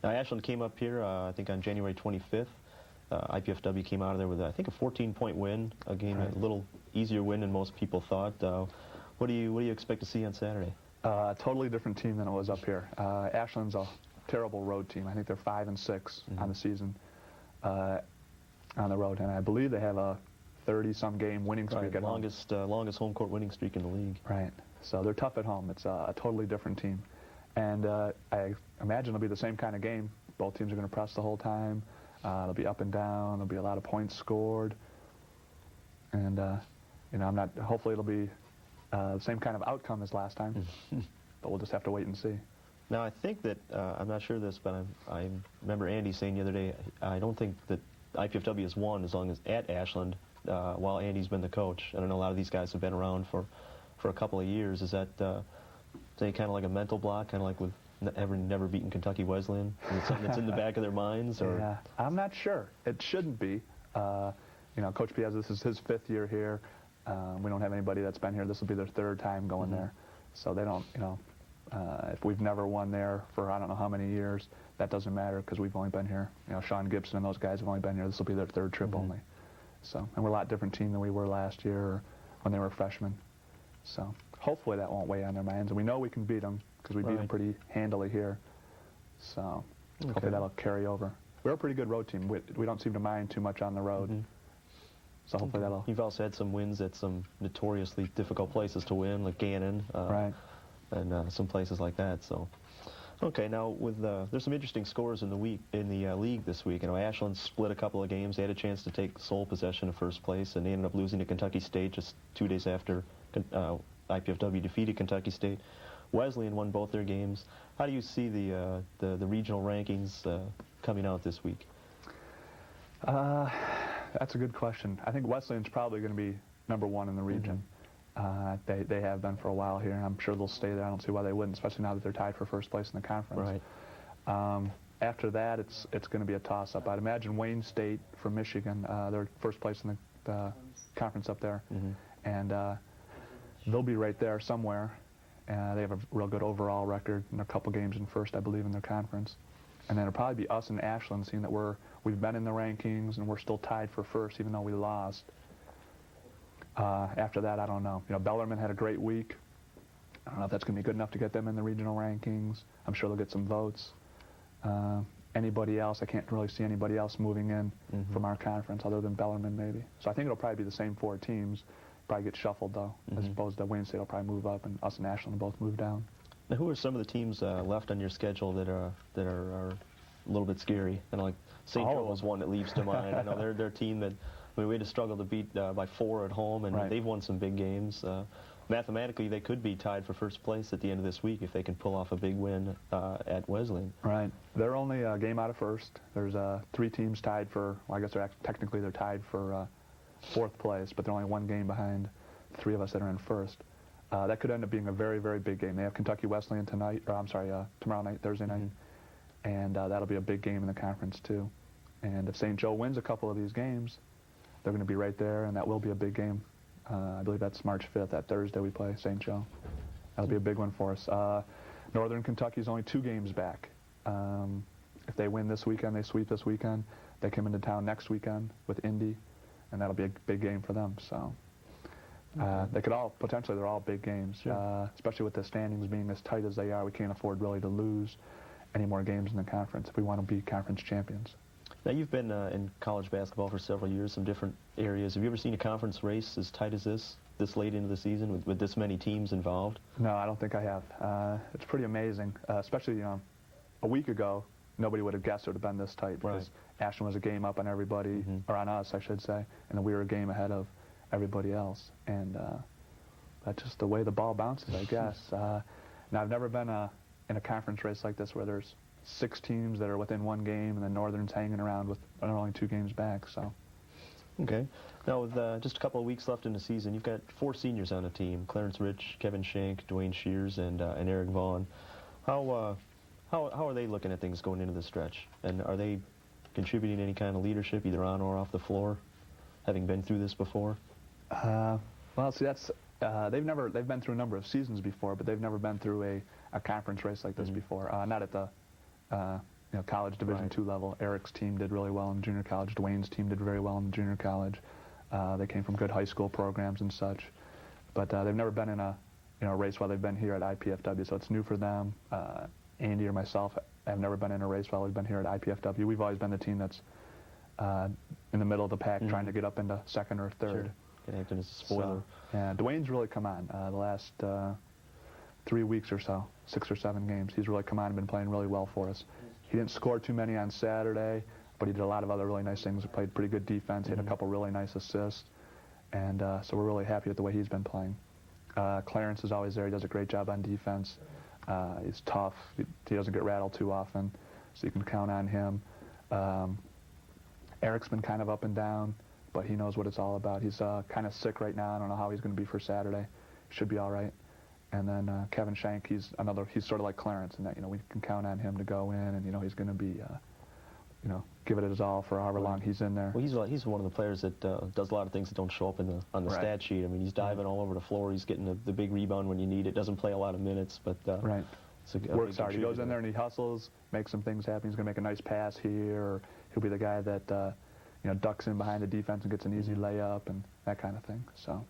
Now Ashland came up here, I think, on January 25th. IPFW came out of there with, I think, a 14-point win, a game a little easier win than most people thought. What do you expect to see on Saturday? A totally different team than it was up here. Ashland's a terrible road team. I think they're 5-6 on the season on the road, and I believe they have a 30-some game winning streak at home. Longest home court winning streak in the league. Right. So they're tough at home. It's a totally different team, and I imagine it'll be the same kind of game. Both teams are going to press the whole time. It'll be up and down. There'll be a lot of points scored, and hopefully it'll be Same kind of outcome as last time, but we'll just have to wait and see. Now, I think that, I'm not sure of this, but I remember Andy saying the other day, I don't think that IPFW has won as long as at Ashland while Andy's been the coach. I don't know, a lot of these guys have been around for a couple of years. Is that, say, kind of like a mental block, kind of like with never beaten Kentucky Wesleyan? Is it something that's in the back of their minds? Or? Yeah, I'm not sure. It shouldn't be. Coach Piazza, this is his 5th year here. We don't have anybody that's been here. This will be their 3rd time going there. So they don't, if we've never won there for I don't know how many years, that doesn't matter because we've only been here. Sean Gibson and those guys have only been here. This will be their 3rd trip only. So, and we're a lot different team than we were last year or when they were freshmen. So hopefully that won't weigh on their minds. And we know we can beat them because we beat them pretty handily here. So hopefully that'll carry over. We're a pretty good road team. We don't seem to mind too much on the road. So hopefully that'll... You've also had some wins at some notoriously difficult places to win, like Gannon. Right. And some places like that. So, okay. Now, with there's some interesting scores in the league this week. Ashland split a couple of games. They had a chance to take sole possession of first place, and they ended up losing to Kentucky State just 2 days after IPFW defeated Kentucky State. Wesleyan won both their games. How do you see the regional rankings coming out this week? That's a good question. I think Wesleyan's probably going to be #1 in the region. They have been for a while here, and I'm sure they'll stay there. I don't see why they wouldn't, especially now that they're tied for first place in the conference. Right. After that, it's going to be a toss-up. I'd imagine Wayne State from Michigan, they're first place in the conference up there, and they'll be right there somewhere. They have a real good overall record and a couple games in first, I believe, in their conference. And then it'll probably be us and Ashland, seeing that we've been in the rankings and we're still tied for first, even though we lost. After that, I don't know. Bellarmine had a great week. I don't know if that's going to be good enough to get them in the regional rankings. I'm sure they'll get some votes. Anybody else, I can't really see anybody else moving in from our conference other than Bellarmine maybe. So I think it'll probably be the same 4 teams. Probably get shuffled though, as opposed to Wayne State will probably move up and us and Ashland will both move down. Now, who are some of the teams left on your schedule that are a little bit scary? Like St. Joe was one that leaps to mind. I know they're a team that we had to struggle to beat by 4 at home, and they've won some big games. Mathematically, they could be tied for first place at the end of this week if they can pull off a big win at Wesleyan. Right. They're only a game out of first. There's 3 teams tied for, well, I guess technically they're tied for 4th place, but they're only 1 game behind 3 of us that are in first. That could end up being a very, very big game. They have Kentucky Wesleyan tonight, or I'm sorry, tomorrow night, Thursday night, and that'll be a big game in the conference too. And if St. Joe wins a couple of these games, they're going to be right there, and that will be a big game. I believe that's March 5th. That Thursday we play St. Joe. That'll be a big one for us. Northern Kentucky's only 2 games back. If they win this weekend, they sweep this weekend, they come into town next weekend with Indy, and that'll be a big game for them. So they could all, potentially they're all big games, especially with the standings being as tight as they are. We can't afford really to lose any more games in the conference if we want to be conference champions. Now, you've been in college basketball for several years, some different areas. Have you ever seen a conference race as tight as this late into the season with this many teams involved? No, I don't think I have. It's pretty amazing, especially a week ago, nobody would have guessed it would have been this tight because Ashland was a game up on everybody, or on us, I should say, and then we were a game ahead of everybody else. And that's just the way the ball bounces, I guess. Now, I've never been in a conference race like this where there's 6 teams that are within 1 game, and then Northern's hanging around with only 2 games back. So, okay. Now, with just a couple of weeks left in the season, you've got 4 seniors on the team: Clarence Rich, Kevin Shank, Dwayne Shears, and Eric Vaughn. How are they looking at things going into the stretch? And are they contributing any kind of leadership, either on or off the floor, having been through this before? Well, see, that's they've been through a number of seasons before, but they've never been through a conference race like this before. Not at the college Division II level. Eric's team did really well in junior college. Dwayne's team did very well in junior college. They came from good high school programs and such, but they've never been in a race while they've been here at IPFW, so it's new for them. Andy or myself have never been in a race while we've been here at IPFW. We've always been the team that's in the middle of the pack, trying to get up into 2nd or 3rd. Sure. Acting as a spoiler. So, yeah, Dwayne's really come on the last 3 weeks or so, 6 or 7 games. He's really come on and been playing really well for us. He didn't score too many on Saturday, but he did a lot of other really nice things. He played pretty good defense. He had a couple really nice assists, and so we're really happy with the way he's been playing. Clarence is always there. He does a great job on defense. He's tough. He doesn't get rattled too often, so you can count on him. Eric's been kind of up and down, but he knows what it's all about. He's kind of sick right now. I don't know how he's going to be for Saturday. Should be all right. And then Kevin Shank, he's sort of like Clarence in that, we can count on him to go in, and, he's going to be, give it his all for however long he's in there. Well, he's one of the players that does a lot of things that don't show up on the Right. stat sheet. I mean, he's diving all over the floor. He's getting the big rebound when you need it. Doesn't play a lot of minutes, but Right. it's a Works big hard. He goes in contributor. there and he hustles, makes some things happen. He's going to make a nice pass here, or he'll be the guy that, ducks in behind the defense and gets an easy layup and that kind of thing. So.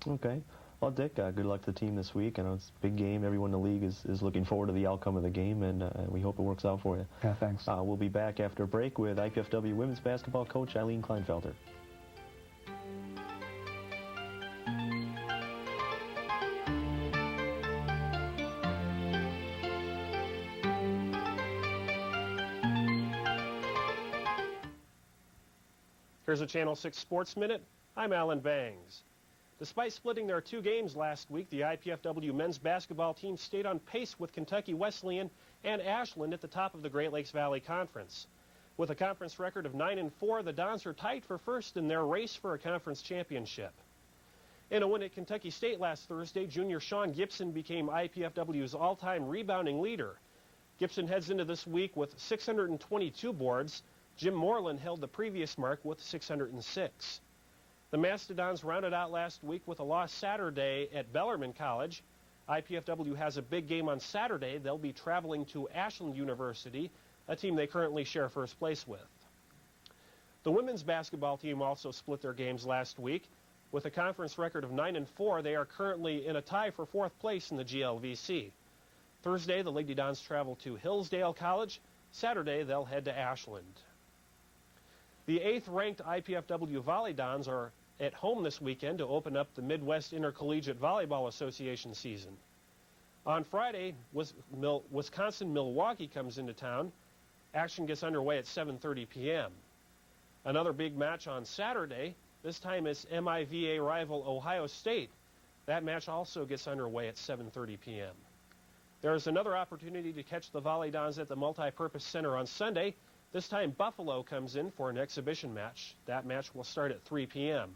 Okay. Well, Dick, good luck to the team this week. I know it's a big game. Everyone in the league is looking forward to the outcome of the game, and we hope it works out for you. Yeah, thanks. We'll be back after a break with IPFW women's basketball coach Eileen Kleinfelter. Here's a Channel 6 Sports Minute. I'm Alan Bangs. Despite splitting their 2 games last week, the IPFW men's basketball team stayed on pace with Kentucky Wesleyan and Ashland at the top of the Great Lakes Valley Conference. With a conference record of 9-4, the Dons are tied for first in their race for a conference championship. In a win at Kentucky State last Thursday, junior Sean Gibson became IPFW's all-time rebounding leader. Gibson heads into this week with 622 boards. Jim Moreland held the previous mark with 606. The Mastodons rounded out last week with a loss Saturday at Bellarmine College. IPFW has a big game on Saturday. They'll be traveling to Ashland University, a team they currently share first place with. The women's basketball team also split their games last week. With a conference record of 9-4, they are currently in a tie for 4th place in the GLVC. Thursday, the Lady Dons travel to Hillsdale College. Saturday, they'll head to Ashland. The 8th-ranked IPFW Volley Dons are at home this weekend to open up the Midwest Intercollegiate Volleyball Association season. On Friday, Wisconsin-Milwaukee comes into town. Action gets underway at 7:30 p.m. Another big match on Saturday. This time it's MIVA rival Ohio State. That match also gets underway at 7:30 p.m. There is another opportunity to catch the Volley Dons at the Multipurpose Center on Sunday. This time Buffalo comes in for an exhibition match. That match will start at 3 p.m.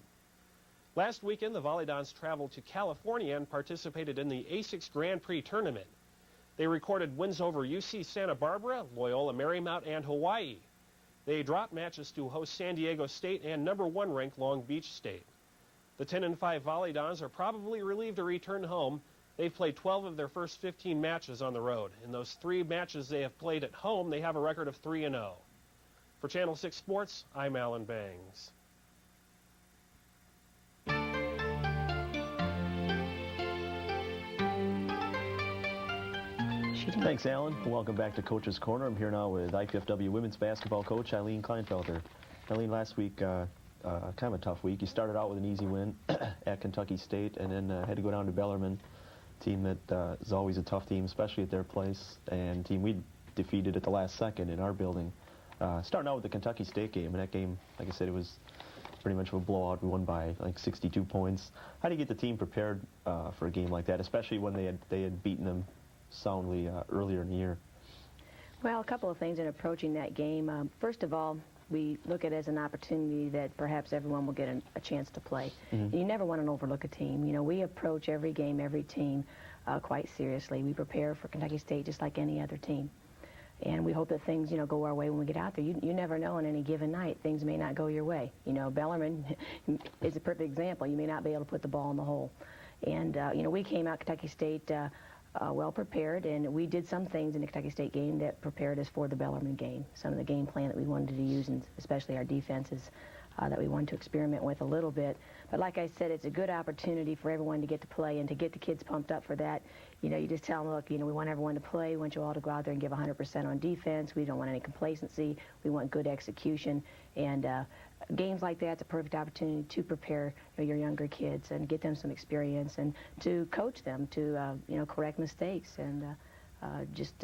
Last weekend, the Volley Dons traveled to California and participated in the ASICS Grand Prix tournament. They recorded wins over UC Santa Barbara, Loyola Marymount, and Hawaii. They dropped matches to host San Diego State and number 1 ranked Long Beach State. The 10-5 Volley Dons are probably relieved to return home. They've played 12 of their first 15 matches on the road. In those 3 matches they have played at home, they have a record of 3-0. For Channel 6 Sports, I'm Alan Bangs. Thanks, Alan. Welcome back to Coach's Corner. I'm here now with IPFW women's basketball coach Eileen Kleinfelter. Eileen, last week, kind of a tough week. You started out with an easy win at Kentucky State and then had to go down to Bellarmine, team that is always a tough team, especially at their place, and team we defeated at the last second in our building. Starting out with the Kentucky State game, and that game, like I said, it was pretty much a blowout. We won by like 62 points. How do you get the team prepared for a game like that, especially when they had beaten them soundly earlier in the year? Well, a couple of things in approaching that game. First of all, we look at it as an opportunity that perhaps everyone will get a chance to play. And you never want to overlook a team. You know, we approach every game, every team quite seriously. We prepare for Kentucky State just like any other team. And we hope that things, go our way when we get out there. You never know on any given night. Things may not go your way. Bellarmine is a perfect example. You may not be able to put the ball in the hole. And, we came out Kentucky State well prepared, and we did some things in the Kentucky State game that prepared us for the Bellarmine game. Some of the game plan that we wanted to use, and especially our defenses that we wanted to experiment with a little bit. But like I said, it's a good opportunity for everyone to get to play and to get the kids pumped up for that. You just tell them, look, we want everyone to play. We want you all to go out there and give 100% on defense. We don't want any complacency. We want good execution. And games like that's a perfect opportunity to prepare your younger kids and get them some experience and to coach them to, correct mistakes and just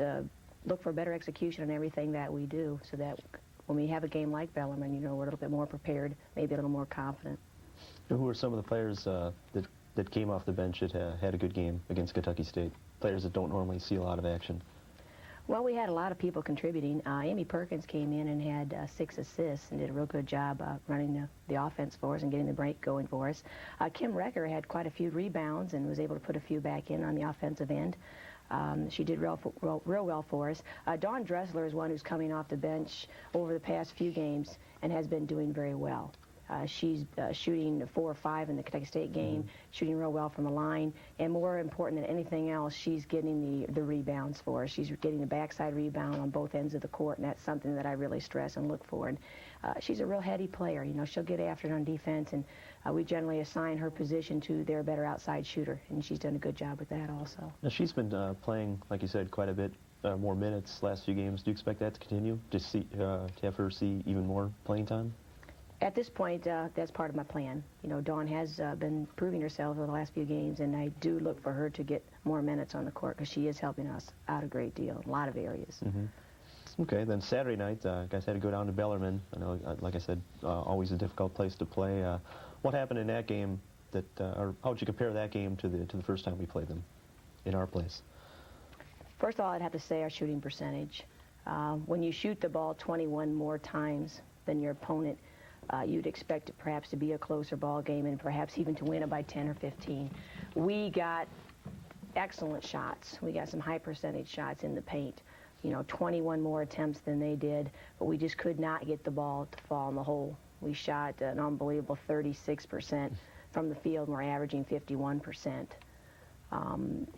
look for better execution on everything that we do so that when we have a game like Bellarmine, we're a little bit more prepared, maybe a little more confident. Who are some of the players that that came off the bench that had a good game against Kentucky State? Players that don't normally see a lot of action. Well, we had a lot of people contributing. Amy Perkins came in and had 6 assists and did a real good job running the offense for us and getting the break going for us. Kim Recker had quite a few rebounds and was able to put a few back in on the offensive end. She did real well for us. Dawn Dressler is one who's coming off the bench over the past few games and has been doing very well. She's shooting 4 or 5 in the Kentucky State game, shooting real well from the line, and more important than anything else, she's getting the rebounds for us. She's getting the backside rebound on both ends of the court, and that's something that I really stress and look for. And she's a real heady player. You know, she'll get after it on defense, and we generally assign her position to their better outside shooter, and she's done a good job with that also. Now, she's been playing, like you said, quite a bit more minutes last few games. Do you expect that to continue, to have her see even more playing time? At this point, that's part of my plan. You know, Dawn has been proving herself over the last few games, and I do look for her to get more minutes on the court because she is helping us out a great deal in a lot of areas. Okay, then Saturday night, guys had to go down to Bellarmine. I know, like I said, always a difficult place to play. What happened in that game that, or how would you compare that game to the first time we played them in our place? First of all, I'd have to say our shooting percentage. When you shoot the ball 21 more times than your opponent, you'd expect it perhaps to be a closer ball game and perhaps even to win it by 10 or 15. We got excellent shots. We got some high percentage shots in the paint. You know, 21 more attempts than they did, but we just could not get the ball to fall in the hole. We shot an unbelievable 36% from the field, and we're averaging 51%.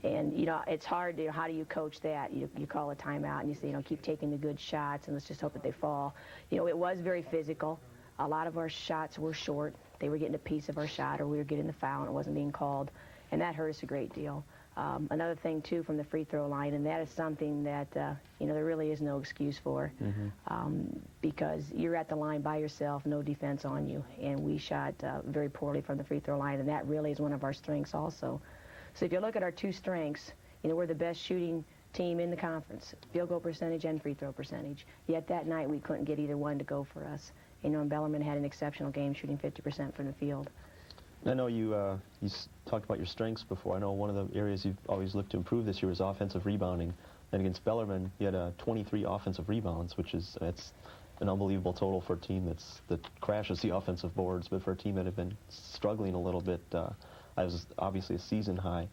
And, you know, it's hard to, how do you coach that? You call a timeout and you say, you know, keep taking the good shots and let's just hope that they fall. You know, it was very physical. A lot of our shots were short. They were getting a piece of our shot, or we were getting the foul and it wasn't being called, and that hurt us a great deal. Another thing, too, from the free throw line, and that is something that, you know, there really is no excuse for, because you're at the line by yourself, no defense on you, and we shot very poorly from the free throw line, and that really is one of our strengths also. So if you look at our 2 strengths, you know, we're the best shooting team in the conference, field goal percentage and free throw percentage, yet that night we couldn't get either one to go for us. You know, and Bellarmine had an exceptional game, shooting 50% from the field. I know you talked about your strengths before. I know one of the areas you've always looked to improve this year is offensive rebounding. And against Bellarmine, you had 23 offensive rebounds, which is that's an unbelievable total for a team that crashes the offensive boards. But for a team that had been struggling a little bit, that was obviously a season high.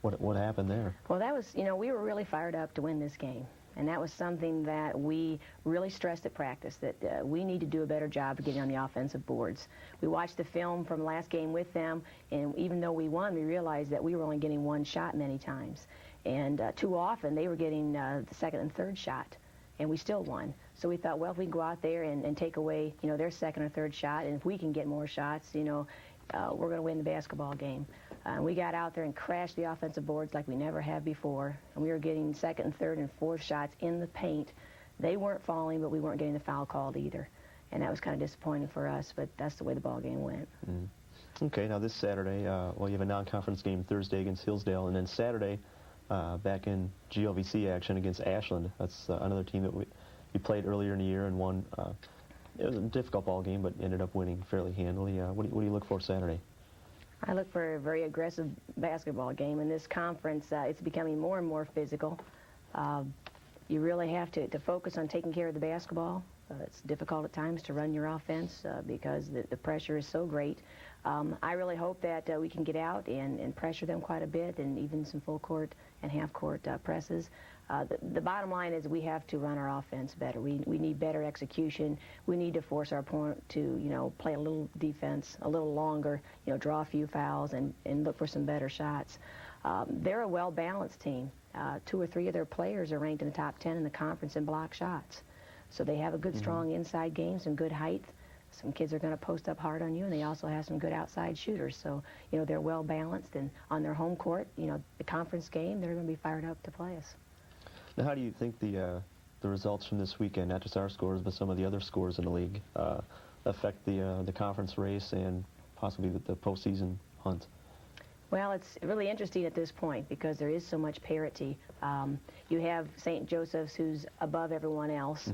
What happened there? Well, that was, you know, we were really fired up to win this game. And that was something that we really stressed at practice, that we need to do a better job of getting on the offensive boards. We watched the film from last game with them, and even though we won, we realized that we were only getting 1 shot many times. And too often, they were getting the second and third shot, and we still won. So we thought, well, if we can go out there and take away, you know, their second or third shot, and if we can get more shots, you know, we're going to win the basketball game. We got out there and crashed the offensive boards like we never have before, and we were getting second and third and fourth shots in the paint. They weren't falling, but we weren't getting the foul called either, and that was kind of disappointing for us, but that's the way the ball game went. Okay, now this Saturday, well, you have a non-conference game Thursday against Hillsdale, and then Saturday, back in GLVC action against Ashland. That's another team that we played earlier in the year and won. It was a difficult ball game, but ended up winning fairly handily. What do you look for Saturday? I look for a very aggressive basketball game. In this conference, it's becoming more and more physical. You really have to focus on taking care of the basketball. It's difficult at times to run your offense because the pressure is so great. I really hope that we can get out and pressure them quite a bit, and even some full court and half court presses. The bottom line is we have to run our offense better. We need better execution. We need to force our opponent to, you know, play a little defense a little longer, you know, draw a few fouls and look for some better shots. They're a well-balanced team. 2 or 3 of their players are ranked in the top 10 in the conference in block shots. So they have a good, strong inside game, some good height. Some kids are going to post up hard on you, and they also have some good outside shooters. So, you know, they're well-balanced, and on their home court, you know, the conference game, they're going to be fired up to play us. Now, how do you think the results from this weekend, not just our scores, but some of the other scores in the league, affect the conference race and possibly the postseason hunt? Well, it's really interesting at this point because there is so much parity. You have St. Joseph's, who's above everyone else.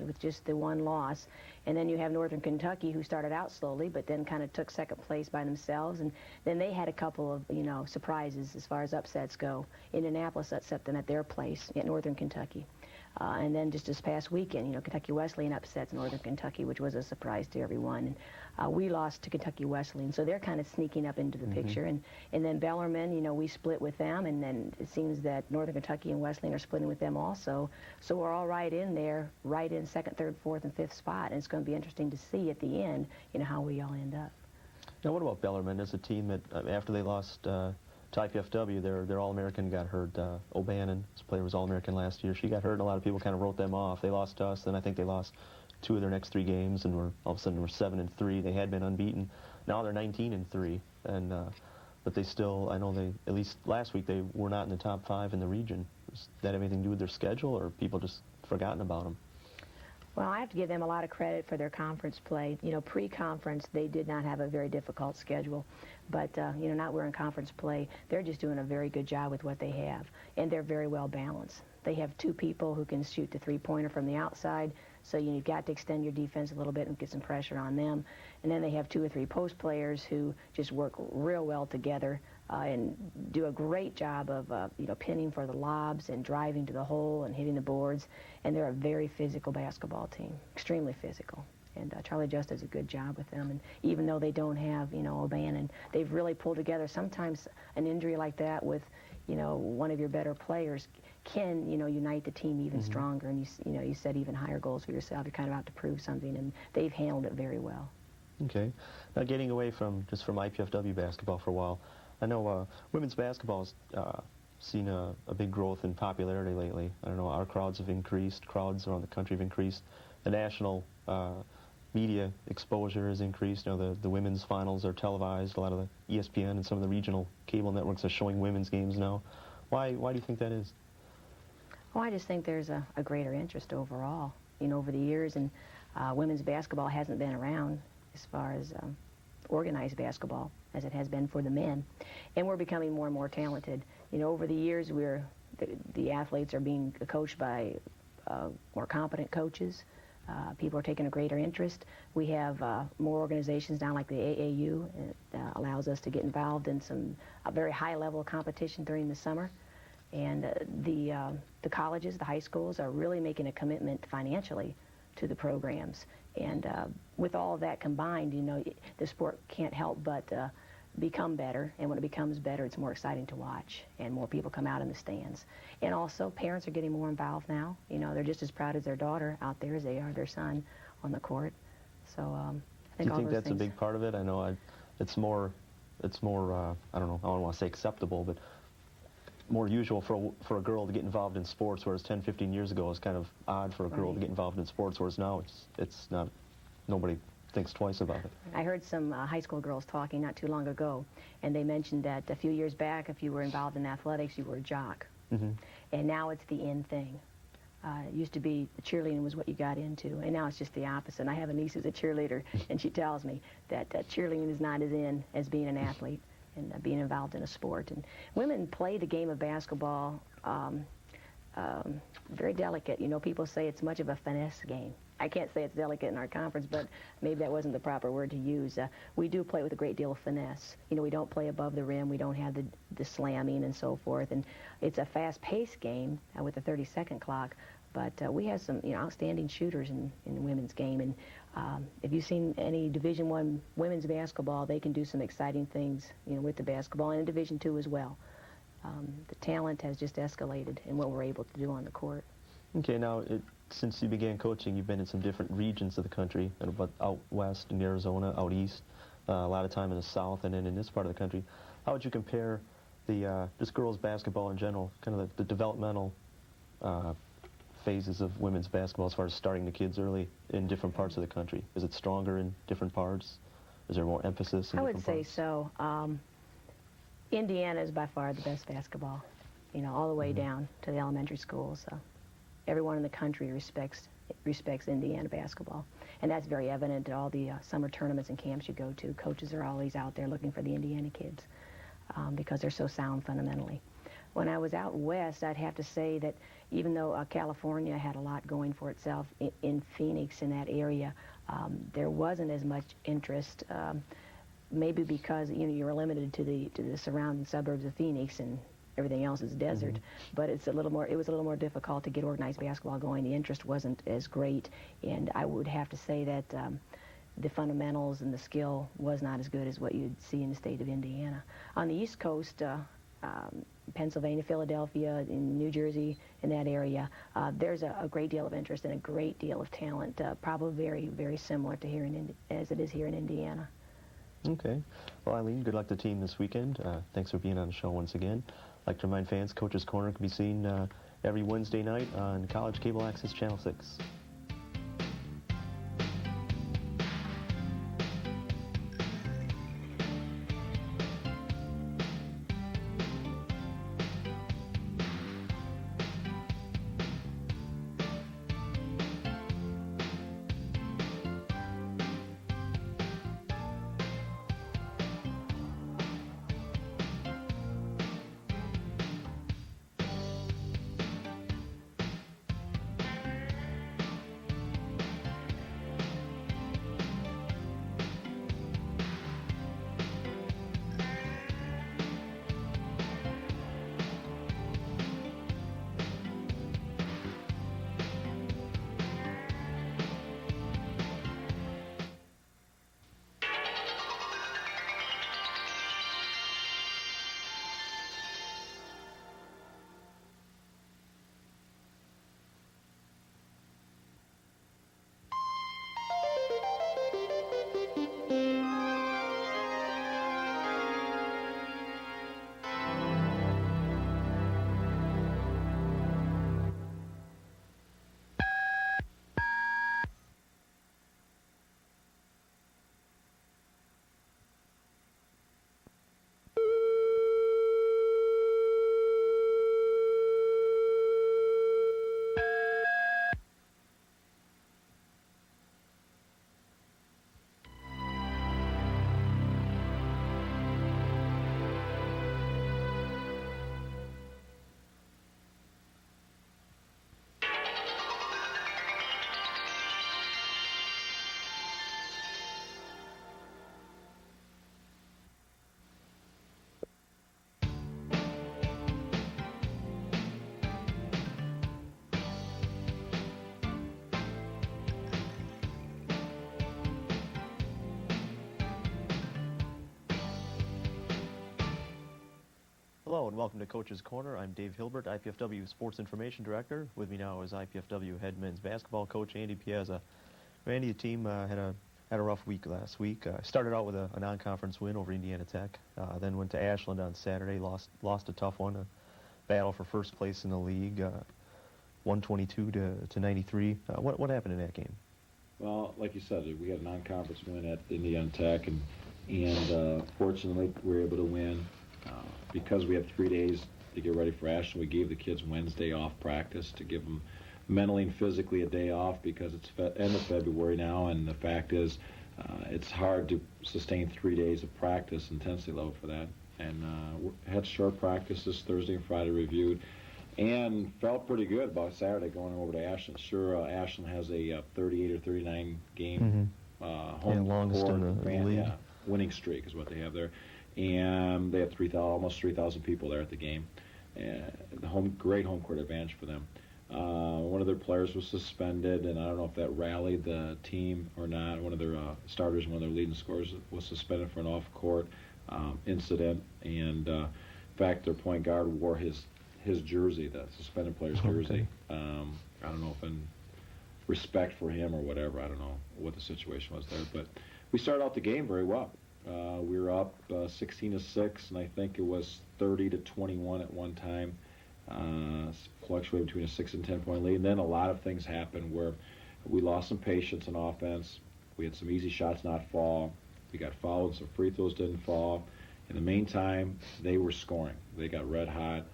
with just the one loss. And then you have Northern Kentucky, who started out slowly, but then kind of took second place by themselves. And then they had a couple of, surprises as far as upsets go. Indianapolis upset them at their place at Northern Kentucky. And then just this past weekend, Kentucky Wesleyan upsets Northern Kentucky, which was a surprise to everyone. And we lost to Kentucky Wesleyan, so they're kind of sneaking up into the picture. And then Bellarmine, we split with them, and then it seems that Northern Kentucky and Wesleyan are splitting with them also. So we're all right in there, right in second, third, fourth, and fifth spot. And it's going to be interesting to see at the end, how we all end up. Now, what about Bellarmine as a team that, after they lost to IPFW, their All-American got hurt. O'Bannon, this player was All-American last year. She got hurt, and a lot of people kind of wrote them off. They lost to us, and I think they lost 2 of their next 3 games, and all of a sudden were 7-3. They had been unbeaten. Now they're 19-3, and but they still, I know they, at least last week, they were not in the top 5 in the region. Does that have anything to do with their schedule, or people just forgotten about them? Well, I have to give them a lot of credit for their conference play. Pre-conference, they did not have a very difficult schedule. But, now we're in conference play. They're just doing a very good job with what they have. And they're very well balanced. They have 2 people who can shoot the three-pointer from the outside. So you've got to extend your defense a little bit and get some pressure on them. And then they have 2 or 3 post players who just work real well together and do a great job of, pinning for the lobs and driving to the hole and hitting the boards. And they're a very physical basketball team, extremely physical. And Charlie Just does a good job with them. And even though they don't have, O'Bannon, they've really pulled together. Sometimes an injury like that with, one of your better players can, unite the team even stronger. And you set even higher goals for yourself. You're kind of out to prove something, and they've handled it very well. Okay. Now, getting away from IPFW basketball for a while, I know women's basketball has seen a big growth in popularity lately. I don't know, our crowds have increased. Crowds around the country have increased. The national media exposure has increased. The women's finals are televised. A lot of the ESPN and some of the regional cable networks are showing women's games now. Why do you think that is? Well, I just think there's a greater interest overall, over the years, and women's basketball hasn't been around as far as organized basketball as it has been for the men, and we're becoming more and more talented. Over the years, the athletes are being coached by more competent coaches. People are taking a greater interest. We have more organizations now, like the AAU. It allows us to get involved in some very high-level competition during the summer. And the colleges, the high schools, are really making a commitment financially to the programs. And with all of that combined, the sport can't help but become better. And when it becomes better, it's more exciting to watch, and more people come out in the stands. And also, parents are getting more involved now. They're just as proud as their daughter out there as they are their son on the court. So I think do you think that's a big part of it? I know it's more I don't know, I don't want to say acceptable, but more usual for a girl to get involved in sports, whereas 10, 15 years ago it was kind of odd for a girl to get involved in sports, whereas now it's not, nobody thinks twice about it. I heard some high school girls talking not too long ago, and they mentioned that a few years back, if you were involved in athletics, you were a jock. And now it's the in thing. It used to be cheerleading was what you got into, and now it's just the opposite. And I have a niece who's a cheerleader, and she tells me that cheerleading is not as in as being an athlete and being involved in a sport. And women play the game of basketball very delicate. People say it's much of a finesse game. I can't say it's delicate in our conference, but maybe that wasn't the proper word to use. We do play with a great deal of finesse. We don't play above the rim. We don't have the slamming and so forth. And it's a fast-paced game with a 30-second clock. But we have some outstanding shooters in the women's game. And if you've seen any Division I women's basketball, they can do some exciting things with the basketball, and in Division II as well. The talent has just escalated in what we're able to do on the court. Okay, now since you began coaching, you've been in some different regions of the country, out west in Arizona, out east, a lot of time in the south, and then in this part of the country. How would you compare just girls basketball in general, kind of the developmental phases of women's basketball as far as starting the kids early in different parts of the country? Is it stronger in different parts? Is there more emphasis in different parts? I would say so. Indiana is by far the best basketball, all the way down to the elementary schools. Everyone in the country respects Indiana basketball, and that's very evident at all the summer tournaments and camps you go to. Coaches are always out there looking for the Indiana kids because they're so sound fundamentally. When I was out west, I'd have to say that even though California had a lot going for itself in Phoenix, in that area, there wasn't as much interest. Maybe because you were limited to the surrounding suburbs of Phoenix, and everything else is desert. But it was a little more difficult to get organized basketball going. The interest wasn't as great, and I would have to say that the fundamentals and the skill was not as good as what you'd see in the state of Indiana. On the East Coast, Pennsylvania, Philadelphia, in New Jersey, in that area, there's a great deal of interest and a great deal of talent, probably very, very similar to here as it is here in Indiana. Okay. Well, Eileen, good luck to the team this weekend. Thanks for being on the show once again. I'd like to remind fans, Coach's Corner can be seen every Wednesday night on College Cable Access Channel 6. Hello and welcome to Coach's Corner. I'm Dave Hilbert, IPFW Sports Information Director. With me now is IPFW head men's basketball coach Andy Piazza. Randy, the team had a rough week last week. Started out with a non-conference win over Indiana Tech, then went to Ashland on Saturday, lost a tough one, a battle for first place in the league, 122 to 93. What happened in that game? Well, like you said, we had a non-conference win at Indiana Tech, and fortunately we were able to win. Because we had 3 days to get ready for Ashland, we gave the kids Wednesday off practice to give them mentally and physically a day off because it's end of February now, and the fact is it's hard to sustain 3 days of practice, intensity level for that. And had short practices Thursday and Friday reviewed, and felt pretty good about Saturday going over to Ashland. Sure, Ashland has a 38 or 39 game home longest in the league. Winning streak is what they have there. And they had almost 3,000 people there at the game. Great home court advantage for them. One of their players was suspended, and I don't know if that rallied the team or not. One of their starters, one of their leading scorers, was suspended for an off-court incident. And in fact, their point guard wore his jersey, the suspended player's jersey. I don't know if in respect for him or whatever. I don't know what the situation was there, but we started out the game very well. We were up 16-6, and I think it was 30-21 at one time. Fluctuated between a 6 and 10 point lead. And then a lot of things happened where we lost some patience on offense. We had some easy shots not fall. We got fouled, some free throws didn't fall. In the meantime, they were scoring. They got red hot.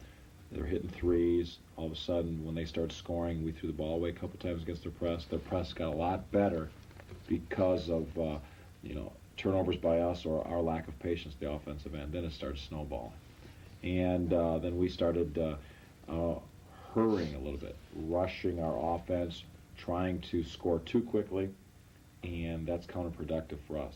They were hitting threes. All of a sudden, when they started scoring, we threw the ball away a couple times against their press. Their press got a lot better because of turnovers by us or our lack of patience at the offensive end. Then it started snowballing. And then we started hurrying a little bit, rushing our offense, trying to score too quickly, and that's counterproductive for us.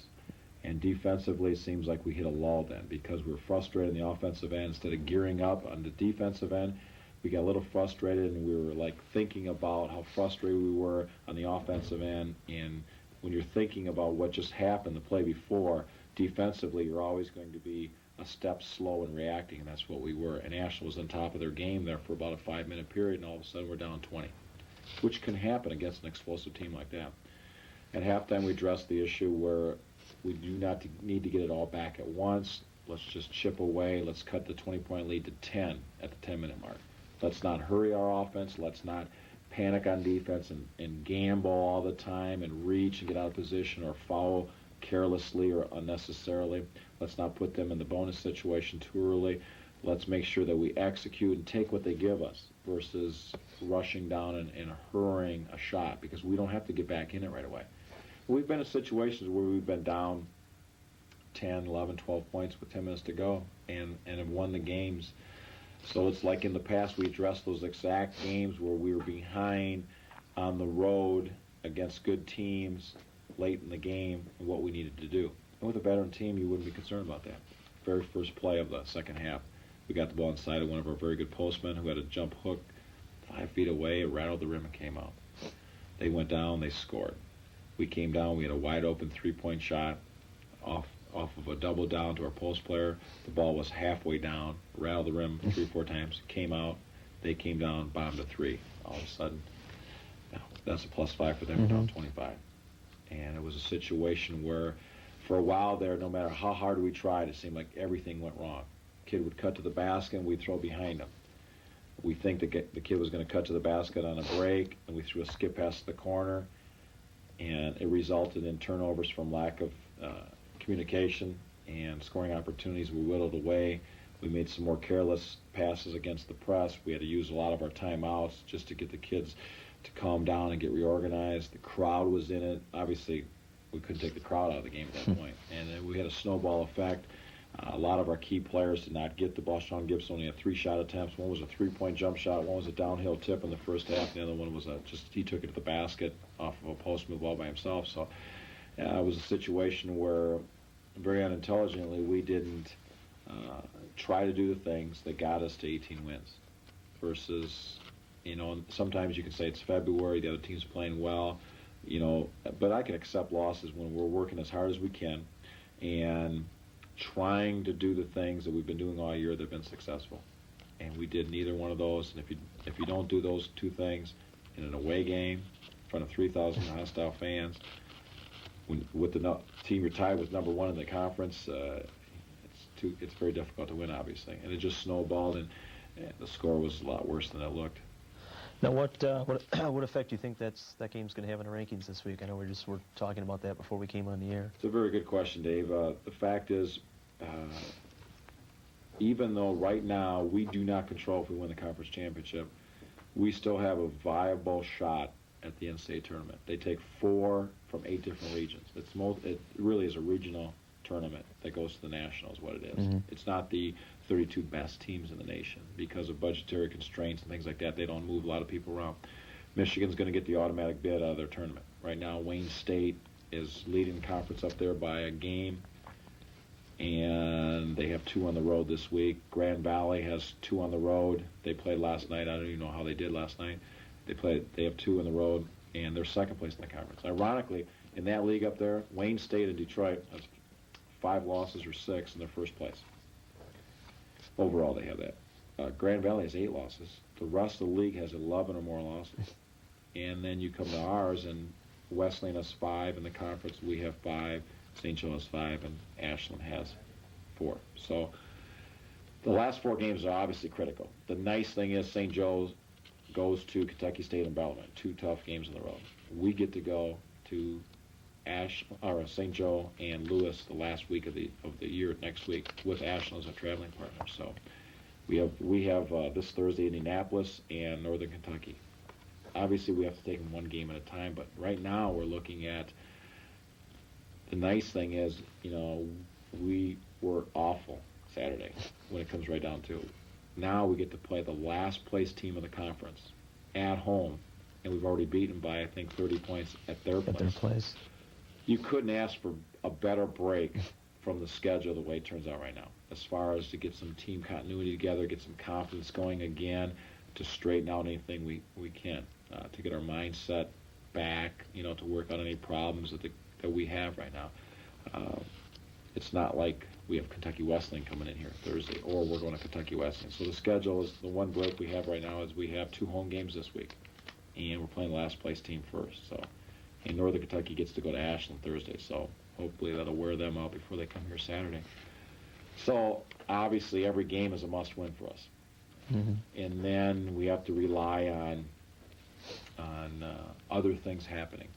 And defensively, it seems like we hit a lull then because we were frustrated in the offensive end. Instead of gearing up on the defensive end, we got a little frustrated, and we were like thinking about how frustrated we were on the offensive end. And when you're thinking about what just happened the play before, defensively, you're always going to be a step slow in reacting, and that's what we were. And Ashland was on top of their game there for about a 5-minute period, and all of a sudden we're down 20, which can happen against an explosive team like that. At halftime, we addressed the issue where we do not need to get it all back at once. Let's just chip away. Let's cut the 20-point lead to 10 at the 10-minute mark. Let's not hurry our offense. Let's not panic on defense and gamble all the time and reach and get out of position or foul carelessly or unnecessarily. Let's not put them in the bonus situation too early. Let's make sure that we execute and take what they give us versus rushing down and hurrying a shot, because we don't have to get back in it right away. We've been in situations where we've been down 10, 11, 12 points with 10 minutes to go and have won the games. So it's like in the past we addressed those exact games where we were behind on the road against good teams late in the game and what we needed to do. And with a veteran team, you wouldn't be concerned about that. Very first play of the second half, we got the ball inside of one of our very good postmen who had a jump hook 5 feet away. It rattled the rim and came out. They went down, they scored. We came down, we had a wide open 3-point shot off of a double down to our post player. The ball was halfway down, rattled the rim 3 or 4 times, came out, they came down, bombed a 3. All of a sudden, that's a +5 for them, we're down 25. And it was a situation where for a while there, no matter how hard we tried, it seemed like everything went wrong. Kid would cut to the basket and we'd throw behind him. We think the kid was going to cut to the basket on a break, and we threw a skip pass to the corner, and it resulted in turnovers from lack of communication and scoring opportunities were whittled away. We made some more careless passes against the press. We had to use a lot of our timeouts just to get the kids to calm down and get reorganized. The crowd was in it. Obviously, we couldn't take the crowd out of the game at that point. And then we had a snowball effect. A lot of our key players did not get the ball. Sean Gibson only had 3 shot attempts. One was a 3-point jump shot. One was a downhill tip in the first half. And the other one was he took it to the basket off of a post move all by himself. So it was a situation where, very unintelligently, we didn't try to do the things that got us to 18 wins versus, sometimes you can say it's February, the other team's playing well, but I can accept losses when we're working as hard as we can and trying to do the things that we've been doing all year that have been successful. And we did neither one of those. And if you don't do those 2 things in an away game in front of 3,000 hostile fans, with the team you're tied with number 1 in the conference, it's very difficult to win, obviously. And it just snowballed, and the score was a lot worse than it looked. Now, what effect do you think that game's going to have on the rankings this week? I know we're talking about that before we came on the air. It's a very good question, Dave. The fact is, even though right now we do not control if we win the conference championship, we still have a viable shot at the NCAA tournament. They take 4 from 8 different regions. It really is a regional tournament that goes to the nationals, what it is. Mm-hmm. It's not the 32 best teams in the nation because of budgetary constraints and things like that. They don't move a lot of people around. Michigan's going to get the automatic bid out of their tournament. Right now, Wayne State is leading the conference up there by a game, and they have 2 on the road this week. Grand Valley has 2 on the road. They played last night. I don't even know how they did last night. They have 2 on the road, and they're second place in the conference. Ironically, in that league up there, Wayne State and Detroit have 5 losses or 6 in their first place. Overall, they have that. Grand Valley has 8 losses. The rest of the league has 11 or more losses. And then you come to ours, and Wesleyan has 5 in the conference. We have 5. St. Joe has 5, and Ashland has 4. So the last 4 games are obviously critical. The nice thing is St. Joe's goes to Kentucky State and Bellarmine, 2 tough games in a row. We get to go to St. Joe and Lewis the last week of the year next week with Ashland as a traveling partner. So we have this Thursday Indianapolis and Northern Kentucky. Obviously, we have to take them one game at a time, but right now we're looking at the nice thing is, we were awful Saturday when it comes right down to it. Now we get to play the last place team of the conference at home, and we've already beaten by, I think, 30 points at their place. You couldn't ask for a better break from the schedule the way it turns out right now, as far as to get some team continuity together, get some confidence going again, to straighten out anything we can, to get our mindset back, to work on any problems that we have right now. It's not like we have Kentucky Wesleyan coming in here Thursday, or we're going to Kentucky Wesleyan. So the schedule is, the one break we have right now is we have 2 home games this week, and we're playing the last place team first. So, and Northern Kentucky gets to go to Ashland Thursday, so hopefully that'll wear them out before they come here Saturday. So obviously every game is a must-win for us. Mm-hmm. And then we have to rely on other things happening.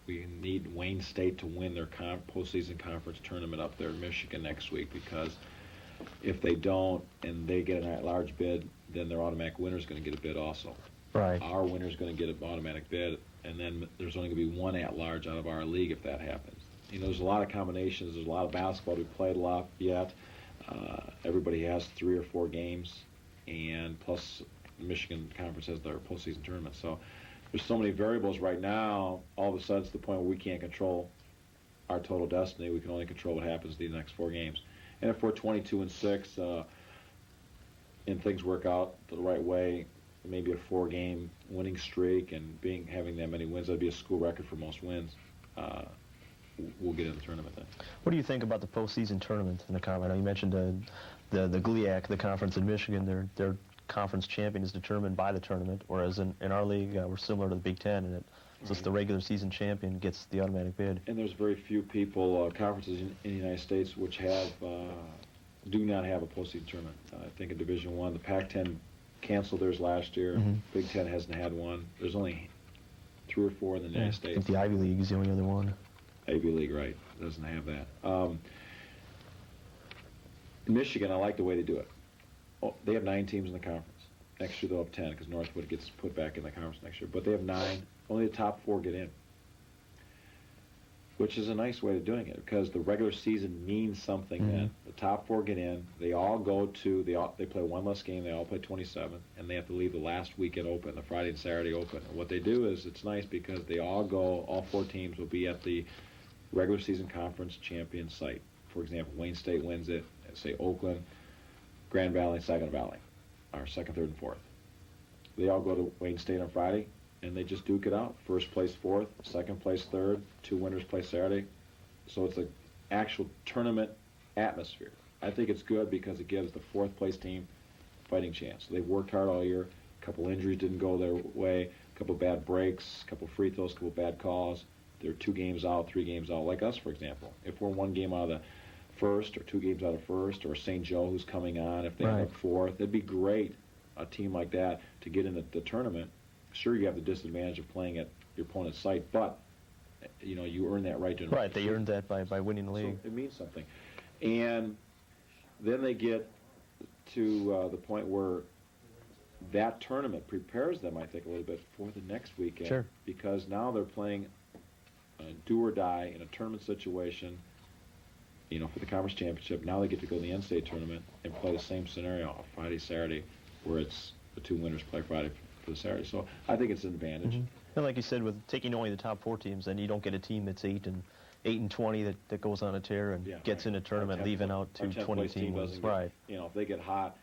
We need Wayne State to win their postseason conference tournament up there in Michigan next week, because if they don't and they get an at-large bid, then their automatic winner is going to get a bid also. Right. Our winner is going to get an automatic bid, and then there's only going to be one at-large out of our league if that happens. There's a lot of combinations. There's a lot of basketball to be played a lot yet. Everybody has 3 or 4 games, and plus the Michigan Conference has their postseason tournament. So there's so many variables right now. All of a sudden, it's the point where we can't control our total destiny. We can only control what happens these next 4 games. And if we're 22-6 and things work out the right way, maybe a 4-game winning streak and having that many wins, that'd be a school record for most wins. We'll get in the tournament then. What do you think about the postseason tournament in the conference? I know you mentioned the GLIAC, the conference in Michigan. Their conference champion is determined by the tournament, whereas in our league we're similar to the Big Ten, and just the regular season champion gets the automatic bid. And there's very few people, conferences in the United States, which do not have a postseason tournament. I think in Division I, the Pac-10 canceled theirs last year. Mm-hmm. Big Ten hasn't had one. There's only 3 or 4 in the United States. I think the Ivy League is the only other one. Ivy League, right, doesn't have that. Michigan, I like the way they do it. They have 9 teams in the conference. Next year they'll have 10, because Northwood gets put back in the conference next year. But they have 9. Only the top 4 get in, which is a nice way of doing it, because the regular season means something. Mm-hmm. Then the top 4 get in. They all go to they play one less game. They all play 27, and they have to leave the last weekend open, the Friday and Saturday open. And what they do is, it's nice because they all 4 teams will be at the regular season conference champion site. For example, Wayne State wins it. Say Oakland, Grand Valley, Saginaw Valley are 2nd, 3rd, and 4th. They all go to Wayne State on Friday, and they just duke it out. First place 4th, second place 3rd, 2 winners play Saturday. So it's an actual tournament atmosphere. I think it's good because it gives the 4th place team a fighting chance. They've worked hard all year. A couple injuries didn't go their way. A couple bad breaks, a couple free throws, a couple bad calls. They're 2 games out, 3 games out, like us, for example. If we're 1 game out of the first, or 2 games out of first, or St. Joe who's coming on, if they end up 4th, it'd be great, a team like that, to get in the tournament. Sure, you have the disadvantage of playing at your opponent's site, but you earn that right to. Right, they earned that by winning the league. So it means something. And then they get to the point where that tournament prepares them, I think, a little bit for the next weekend. Sure. Because now they're playing do or die in a tournament situation, for the conference championship. Now they get to go to the NCAA tournament and play the same scenario on Friday, Saturday, where it's the 2 winners play Friday for the Saturday. So I think it's an advantage. Mm-hmm. And like you said, with taking only the top 4 teams, then you don't get a team that's 8 and 20 that goes on a tear and gets in a tournament, leaving out 2 20 teams. Right. If they get hot,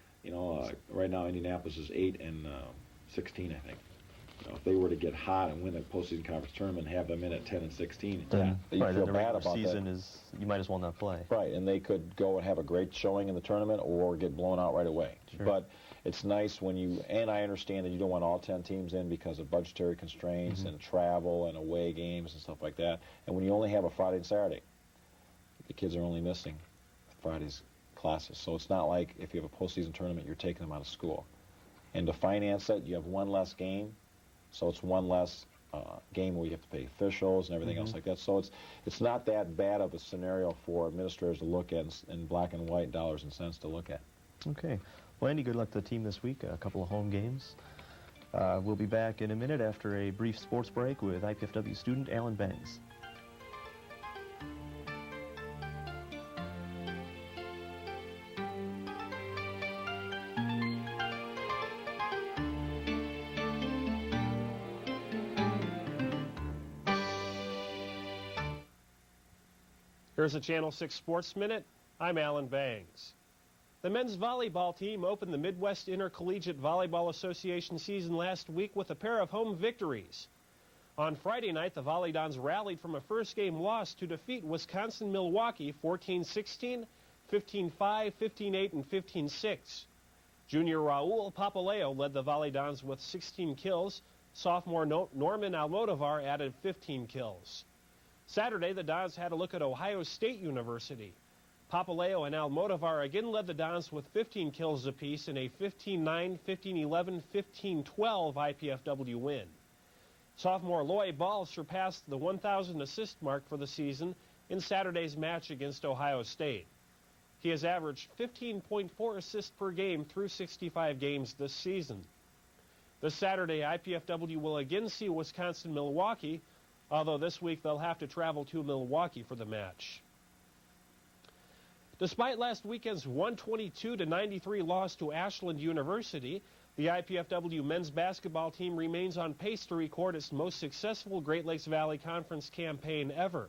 right now Indianapolis is 8 and 16, I think. If they were to get hot and win the postseason conference tournament and have them in at 10 and 16, then you feel bad about season that. You might as well not play. Right, and they could go and have a great showing in the tournament or get blown out right away. Sure. But it's nice and I understand that you don't want all 10 teams in because of budgetary constraints and travel and away games and stuff like that. And when you only have a Friday and Saturday, the kids are only missing Friday's classes. So it's not like if you have a postseason tournament, you're taking them out of school. And to finance it, you have 1 less game. So it's 1 less game where you have to pay officials and everything else like that. So it's not that bad of a scenario for administrators to look at in black and white, dollars and cents to look at. Okay. Well, Andy, good luck to the team this week. A couple of home games. We'll be back in a minute after a brief sports break with IPFW student Alan Bangs. Here's a Channel 6 Sports Minute. I'm Alan Bangs. The men's volleyball team opened the Midwest Intercollegiate Volleyball Association season last week with a pair of home victories. On Friday night, the Volleydons rallied from a first-game loss to defeat Wisconsin-Milwaukee 14-16, 15-5, 15-8, and 15-6. Junior Raul Papaleo led the Volleydons with 16 kills. Sophomore Norman Almodovar added 15 kills. Saturday, the Dons had a look at Ohio State University. Papaleo and Almodovar again led the Dons with 15 kills apiece in a 15-9, 15-11, 15-12 IPFW win. Sophomore Loy Ball surpassed the 1,000 assist mark for the season in Saturday's match against Ohio State. He has averaged 15.4 assists per game through 65 games this season. This Saturday, IPFW will again see Wisconsin-Milwaukee, although this week they'll have to travel to Milwaukee for the match. Despite last weekend's 122-93 loss to Ashland University, the IPFW men's basketball team remains on pace to record its most successful Great Lakes Valley Conference campaign ever.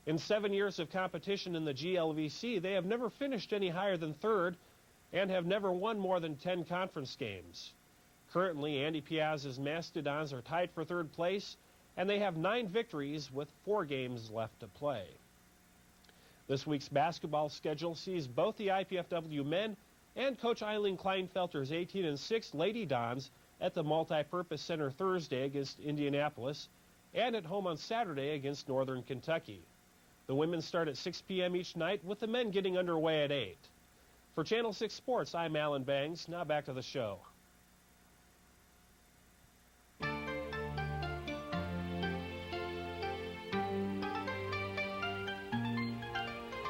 In 7 years of competition in the GLVC, they have never finished any higher than third and have never won more than 10 conference games. Currently, Andy Piazza's Mastodons are tied for third place, and they have 9 victories with 4 games left to play. This week's basketball schedule sees both the IPFW men and Coach Eileen Kleinfelter's 18-6 Lady Dons at the Multipurpose Center Thursday against Indianapolis and at home on Saturday against Northern Kentucky. The women start at 6 p.m. each night, with the men getting underway at 8. For Channel 6 Sports, I'm Alan Bangs. Now back to the show.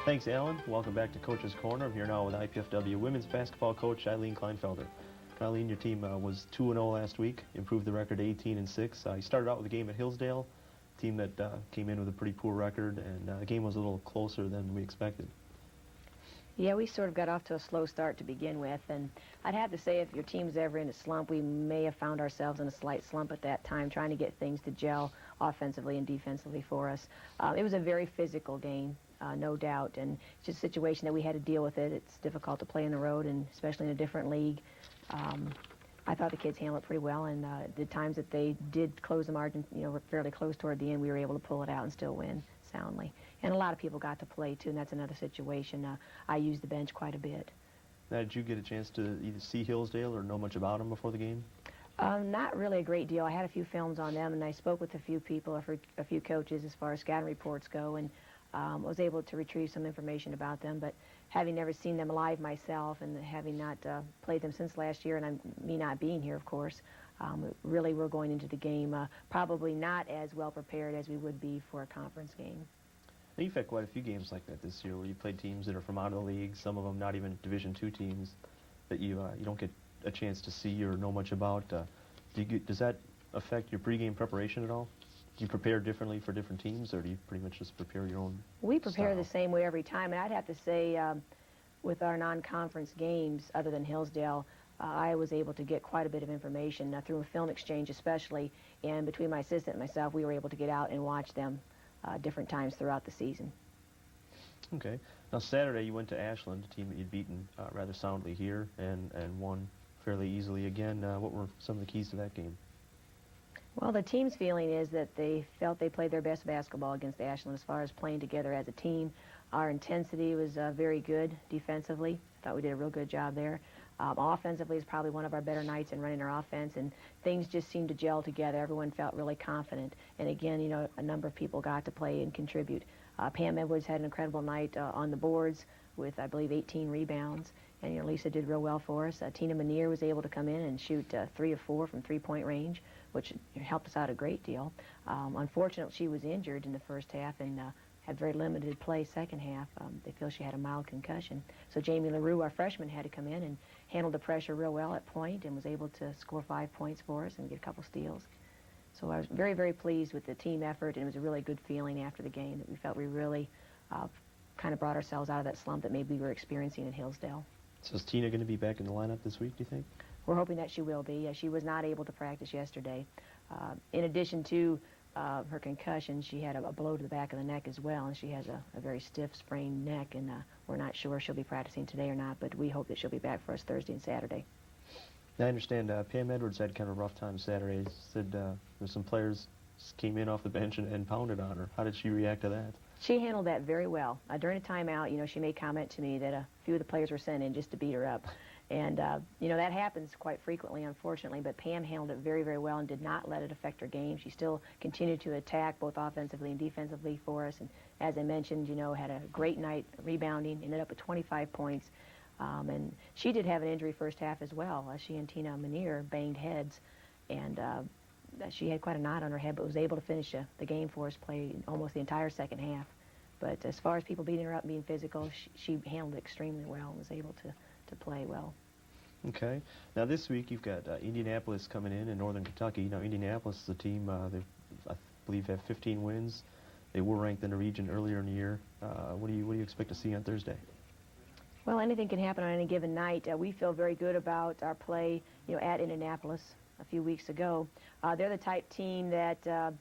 Thanks, Alan. Welcome back to Coach's Corner. I'm here now with IPFW women's basketball coach Eileen Kleinfelter. Eileen, your team was 2-0 last week, improved the record to 18-6. You started out with a game at Hillsdale, a team that came in with a pretty poor record, and the game was a little closer than we expected. Yeah, we sort of got off to a slow start to begin with, and I'd have to say if your team's ever in a slump, we may have found ourselves in a slight slump at that time, trying to get things to gel offensively and defensively for us. It was a very physical game, no doubt, and it's just a situation that we had to deal with it. It's difficult to play on the road, and especially in a different league. I thought the kids handled it pretty well, and the times that they did close the margin, fairly close toward the end, we were able to pull it out and still win soundly. And a lot of people got to play, too, and that's another situation. I used the bench quite a bit. Now, did you get a chance to either see Hillsdale or know much about them before the game? Not really a great deal. I had a few films on them, and I spoke with a few people, a few coaches as far as scouting reports go, and was able to retrieve some information about them. But having never seen them live myself and having not played them since last year, and me not being here, of course, really we're going into the game probably not as well prepared as we would be for a conference game. Now, you've had quite a few games like that this year where you played teams that are from out of the league, some of them not even Division II teams that you don't get a chance to see or know much about. Does that affect your pregame preparation at all? Do you prepare differently for different teams, or do you pretty much just prepare your own We prepare style? the same way every time, and I'd have to say with our non-conference games, other than Hillsdale, I was able to get quite a bit of information through a film exchange especially, and between my assistant and myself, we were able to get out and watch them different times throughout the season. Okay. Now, Saturday you went to Ashland, a team that you'd beaten rather soundly here, and won fairly easily again. What were some of the keys to that game? Well, the team's feeling is that they felt they played their best basketball against Ashland as far as playing together as a team. Our intensity was very good defensively. I thought we did a real good job there. Offensively is probably one of our better nights in running our offense, and things just seemed to gel together. Everyone felt really confident. And again, a number of people got to play and contribute. Pam Edwards had an incredible night on the boards with, I believe, 18 rebounds. And Lisa did real well for us. Tina Manier was able to come in and shoot 3 of 4 from three-point range, which helped us out a great deal. Unfortunately, she was injured in the first half and had very limited play second half. They feel she had a mild concussion. So Jamie LaRue, our freshman, had to come in and handle the pressure real well at point and was able to score 5 points for us and get a couple steals. So I was very, very pleased with the team effort, and it was a really good feeling after the game that we felt we really kind of brought ourselves out of that slump that maybe we were experiencing at Hillsdale. So is Tina going to be back in the lineup this week, do you think? We're hoping that she will be. She was not able to practice yesterday. In addition to her concussion, she had a blow to the back of the neck as well, and she has a very stiff, sprained neck, and we're not sure she'll be practicing today or not, but we hope that she'll be back for us Thursday and Saturday. Now, I understand Pam Edwards had kind of a rough time Saturday. Said there's some players came in off the bench and pounded on her. How did she react to that? She handled that very well. During a timeout, she made comment to me that a few of the players were sent in just to beat her up. And, that happens quite frequently, unfortunately, but Pam handled it very, very well and did not let it affect her game. She still continued to attack both offensively and defensively for us. And as I mentioned, had a great night rebounding, ended up with 25 points. And she did have an injury first half as well. She and Tina Manier banged heads, and she had quite a knot on her head, but was able to finish the game for us, play almost the entire second half. But as far as people beating her up and being physical, she handled it extremely well and was able to play well. Okay. Now this week you've got Indianapolis coming in Northern Kentucky. Now Indianapolis is a team, I believe, have 15 wins. They were ranked in the region earlier in the year. What do you expect to see on Thursday? Well, anything can happen on any given night. We feel very good about our play, at Indianapolis a few weeks ago. They're the type team that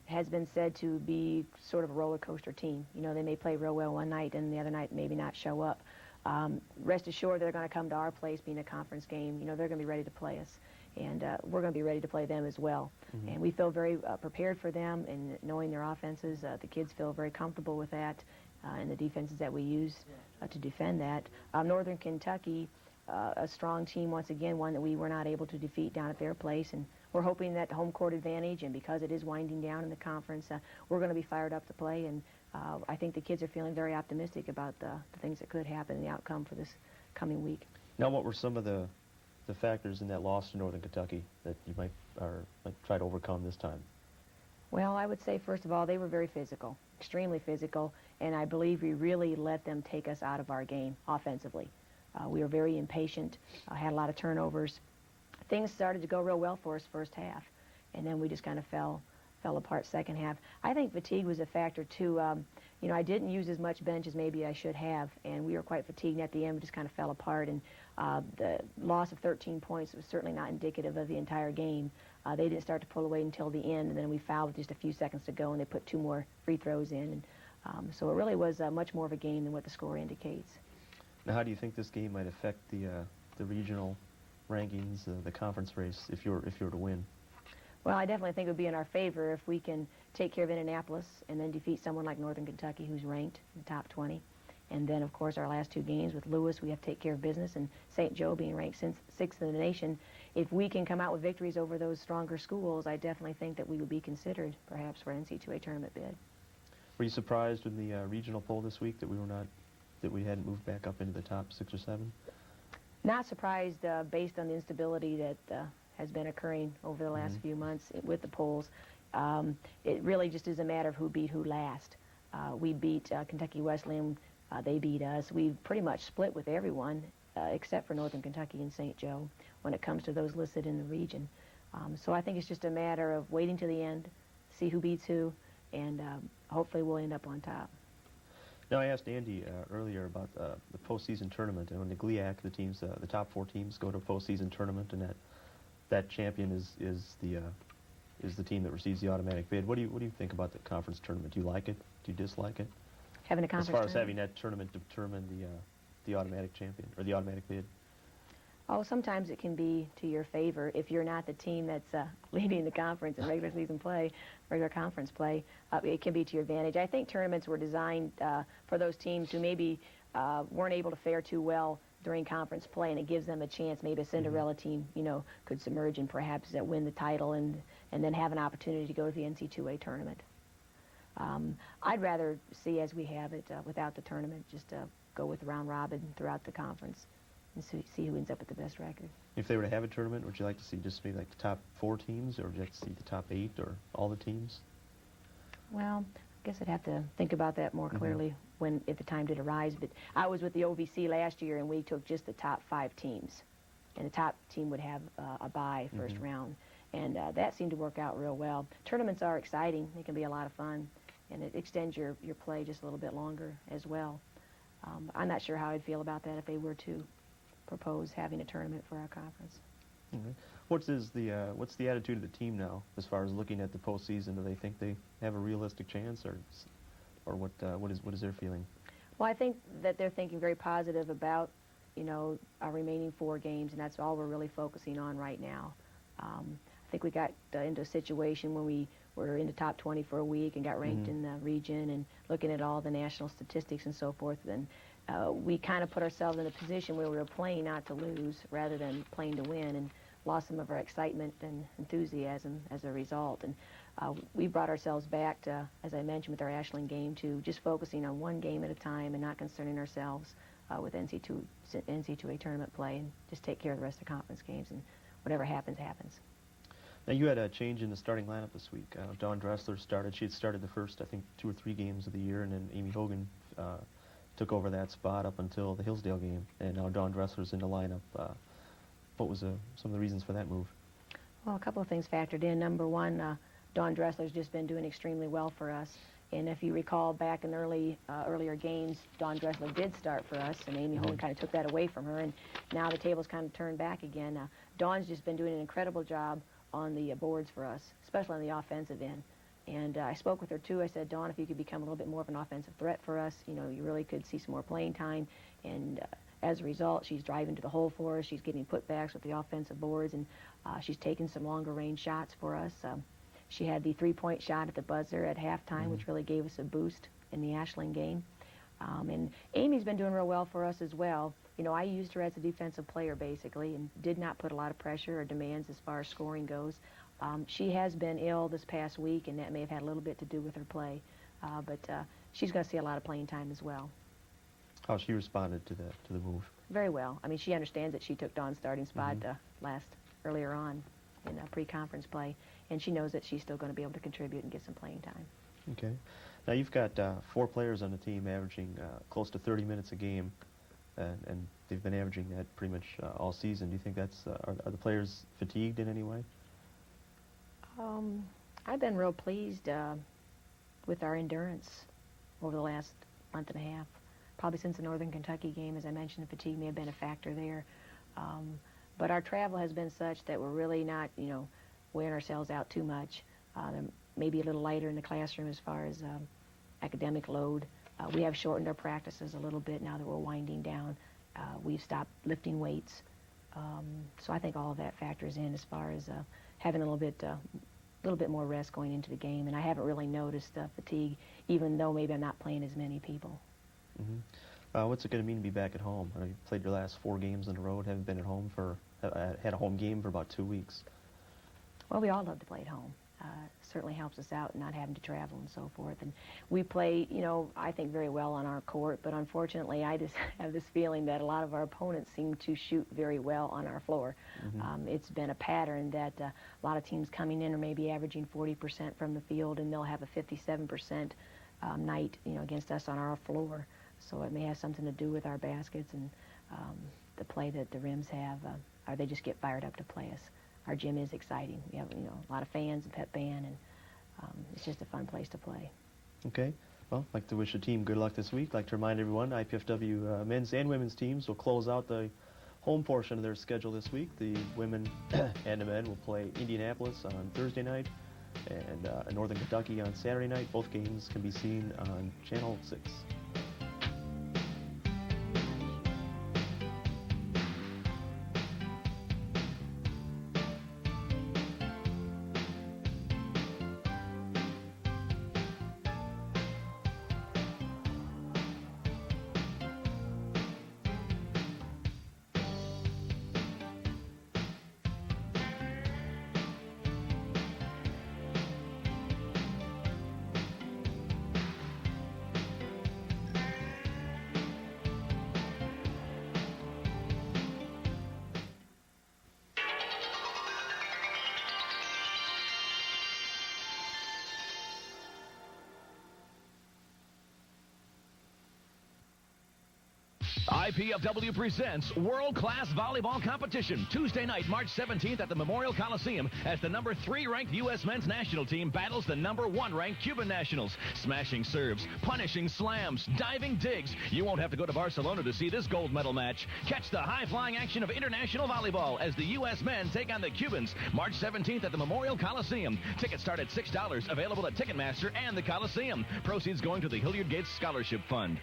has been said to be sort of a roller coaster team. They may play real well one night and the other night maybe not show up. Rest assured they're going to come to our place, being a conference game. They're going to be ready to play us, and we're going to be ready to play them as well. Mm-hmm. And we feel very prepared for them, and knowing their offenses, the kids feel very comfortable with that, and the defenses that we use to defend that. Northern Kentucky, a strong team once again, one that we were not able to defeat down at their place, and we're hoping that the home court advantage, and because it is winding down in the conference, we're going to be fired up to play, and I think the kids are feeling very optimistic about the things that could happen in the outcome for this coming week. Now, what were some of the factors in that loss to Northern Kentucky that you might try to overcome this time? Well, I would say, first of all, they were very physical, extremely physical, and I believe we really let them take us out of our game offensively. We were very impatient, had a lot of turnovers. Things started to go real well for us first half, and then we just kind of fell apart second half. I think fatigue was a factor, too. I didn't use as much bench as maybe I should have, and we were quite fatigued at the end. We just kind of fell apart, and the loss of 13 points was certainly not indicative of the entire game. They didn't start to pull away until the end, and then we fouled with just a few seconds to go, and they put 2 more free throws in. And so it really was much more of a game than what the score indicates. Now, how do you think this game might affect the regional rankings, the conference race, if you were to win? Well, I definitely think it would be in our favor if we can take care of Indianapolis and then defeat someone like Northern Kentucky, who's ranked in the top 20. And then, of course, our last 2 games with Lewis, we have to take care of business, and St. Joe being ranked 6th in the nation. If we can come out with victories over those stronger schools, I definitely think that we would be considered, perhaps, for an NCAA tournament bid. Were you surprised in the regional poll this week that we hadn't moved back up into the top 6 or 7? Not surprised, based on the instability that has been occurring over the last few months with the polls. It really just is a matter of who beat who last. We beat Kentucky Wesleyan. They beat us. We pretty much split with everyone except for Northern Kentucky and St. Joe when it comes to those listed in the region. So I think it's just a matter of waiting to the end, see who beats who, and hopefully we'll end up on top. Now, I asked Andy earlier about the postseason tournament, and when the GLIAC, the top 4 teams go to a postseason tournament, and that champion is the team that receives the automatic bid. What do you think about the conference tournament? Do you like it? Do you dislike it? Having a conference as far as tournament? having that tournament determine the automatic champion or the automatic bid. Oh, sometimes it can be to your favor if you're not the team that's leading the conference in regular season play, regular conference play. It can be to your advantage. I think tournaments were designed for those teams who maybe weren't able to fare too well during conference play, and it gives them a chance. Maybe a Cinderella team, could submerge and perhaps win the title and then have an opportunity to go to the NCAA tournament. I'd rather see as we have it without the tournament, just go with round robin throughout the conference and see who ends up with the best record. If they were to have a tournament, would you like to see just maybe like the top 4 teams, or would you like to see the top 8 or all the teams? Well, I guess I'd have to think about that more clearly if the time did arise. But I was with the OVC last year, and we took just the top 5 teams. And the top team would have a bye first round. And that seemed to work out real well. Tournaments are exciting. They can be a lot of fun. And it extends your play just a little bit longer as well. I'm not sure how I'd feel about that if they were to propose having a tournament for our conference. Mhm. What's the attitude of the team now as far as looking at the postseason? Do they think they have a realistic chance, or what is their feeling? Well, I think that they're thinking very positive about, our remaining 4 games, and that's all we're really focusing on right now. I think we got into a situation when we were in the top 20 for a week and got ranked in the region, and looking at all the national statistics and so forth, and we kind of put ourselves in a position where we were playing not to lose rather than playing to win, and lost some of our excitement and enthusiasm as a result. And we brought ourselves back to, as I mentioned with our Ashland game, to just focusing on one game at a time and not concerning ourselves with NC2A tournament play, and just take care of the rest of the conference games, and whatever happens, happens. Now, you had a change in the starting lineup this week. Dawn Dressler started. She had started the first, I think, 2 or 3 games of the year, and then Amy Hogan took over that spot up until the Hillsdale game, and now Dawn Dressler's in the lineup. What was some of the reasons for that move? Well, a couple of things factored in. Number one, Dawn Dressler's just been doing extremely well for us. And if you recall back in earlier games, Dawn Dressler did start for us, and Amy Hogan kind of took that away from her, and now the table's kind of turned back again. Dawn's just been doing an incredible job on the boards for us, especially on the offensive end. And I spoke with her too. I said, Dawn, if you could become a little bit more of an offensive threat for us, you really could see some more playing time. And as a result, she's driving to the hole for us. She's getting putbacks with the offensive boards, and she's taking some longer range shots for us. She had the 3-point shot at the buzzer at halftime, which really gave us a boost in the Ashland game. And Amy's been doing real well for us as well. I used her as a defensive player, basically, and did not put a lot of pressure or demands as far as scoring goes. She has been ill this past week, and that may have had a little bit to do with her play. But she's going to see a lot of playing time as well. How she responded to the move? Very well. I mean, she understands that she took Dawn's starting spot earlier on in pre-conference play, and she knows that she's still going to be able to contribute and get some playing time. Okay. Now, you've got 4 players on the team averaging close to 30 minutes a game, and they've been averaging that pretty much all season. Do you think that's are the players fatigued in any way? I've been real pleased with our endurance over the last month and a half. Probably since the Northern Kentucky game, as I mentioned, the fatigue may have been a factor there. But our travel has been such that we're really not, wearing ourselves out too much. Maybe a little lighter in the classroom as far as academic load. We have shortened our practices a little bit now that we're winding down. We've stopped lifting weights. So I think all of that factors in as far as having a little bit more rest going into the game. And I haven't really noticed fatigue, even though maybe I'm not playing as many people. What's it going to mean to be back at home? You played your last 4 games in a row, haven't been at home had a home game for about 2 weeks. Well, we all love to play at home. Certainly helps us out not having to travel and so forth. And we play, I think very well on our court, but unfortunately I just have this feeling that a lot of our opponents seem to shoot very well on our floor. It's been a pattern that a lot of teams coming in are maybe averaging 40% from the field, and they'll have a 57% night, against us on our floor. So it may have something to do with our baskets and the play that the Rims have, or they just get fired up to play us. Our gym is exciting. We have, a lot of fans and pep band, and it's just a fun place to play. Okay. Well, I'd like to wish the team good luck this week. I'd like to remind everyone, IPFW men's and women's teams will close out the home portion of their schedule this week. The women and the men will play Indianapolis on Thursday night and Northern Kentucky on Saturday night. Both games can be seen on Channel 6. IPFW presents World-Class Volleyball Competition, Tuesday night, March 17th at the Memorial Coliseum as the number 3 ranked U.S. men's national team battles the number 1 ranked Cuban nationals. Smashing serves, punishing slams, diving digs. You won't have to go to Barcelona to see this gold medal match. Catch the high-flying action of international volleyball as the U.S. men take on the Cubans, March 17th at the Memorial Coliseum. Tickets start at $6, available at Ticketmaster and the Coliseum. Proceeds going to the Hilliard Gates Scholarship Fund.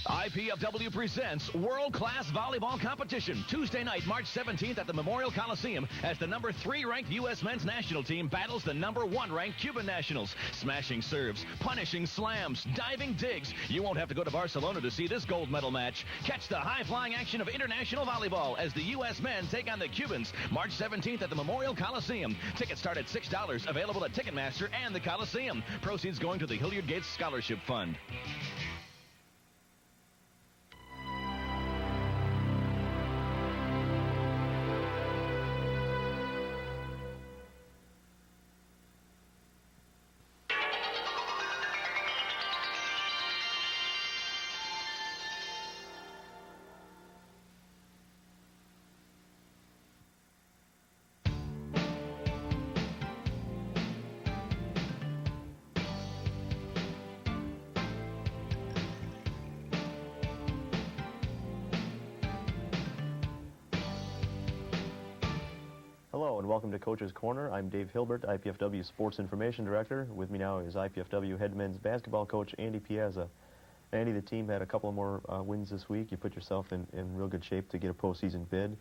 IPFW presents World-Class Volleyball Competition, Tuesday night, March 17th at the Memorial Coliseum as the number 3 ranked U.S. men's national team battles the number 1 ranked Cuban nationals. Smashing serves, punishing slams, diving digs. You won't have to go to Barcelona to see this gold medal match. Catch the high-flying action of international volleyball as the U.S. men take on the Cubans, March 17th at the Memorial Coliseum. Tickets start at $6, available at Ticketmaster and the Coliseum. Proceeds going to the Hilliard Gates Scholarship Fund. Hello and welcome to Coach's Corner. I'm Dave Hilbert, IPFW Sports Information Director. With me now is IPFW head men's basketball coach Andy Piazza. Andy, the team had a couple more wins this week. You put yourself in real good shape to get a postseason bid.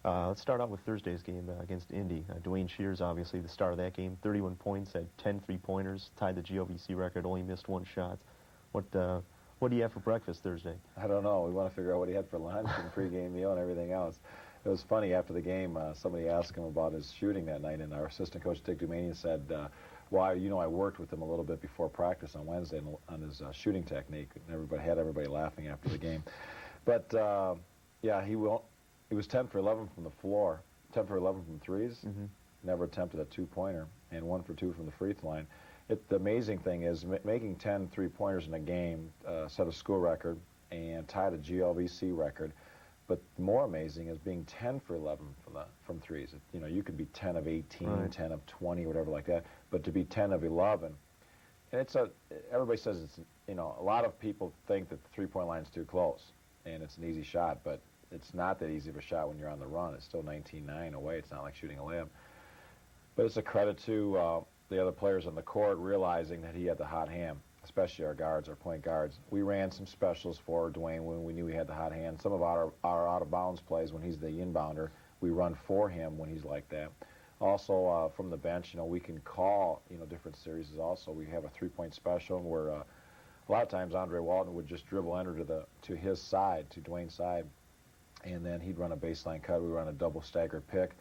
Let's start out with Thursday's game against Indy. Dwayne Shears, obviously, the star of that game, 31 points, had 10 three-pointers, tied the GOVC record, only missed 1 shot. What do you have for breakfast Thursday? I don't know. We want to figure out what he had for lunch and pregame meal and everything else. It was funny, after the game, somebody asked him about his shooting that night, and our assistant coach, Dick Dumania, said, well, I worked with him a little bit before practice on Wednesday on his shooting technique, and everybody laughing after the game. But, yeah, he was 10 for 11 from the floor, 10 for 11 from threes, never attempted a two-pointer, and 1 for 2 from the free throw line. The amazing thing is making 10 three-pointers in a game, set a school record, and tied a GLVC record. But more amazing is being 10 for 11 from threes. You could be 10 of 18, right, 10 of 20, whatever like that. But to be 10 of 11, and everybody says it's, a lot of people think that the three-point line is too close, and it's an easy shot, but it's not that easy of a shot when you're on the run. It's still 19-9 away. It's not like shooting a layup. But it's a credit to the other players on the court realizing that he had the hot hand, especially our guards, our point guards. We ran some specials for Dwayne when we knew he had the hot hand. Some of our out-of-bounds plays when he's the inbounder, we run for him when he's like that. Also, from the bench, we can call, different series also. We have a three-point special where a lot of times Andre Walton would just dribble enter to his side, to Dwayne's side, and then he'd run a baseline cut. We run a double stagger pick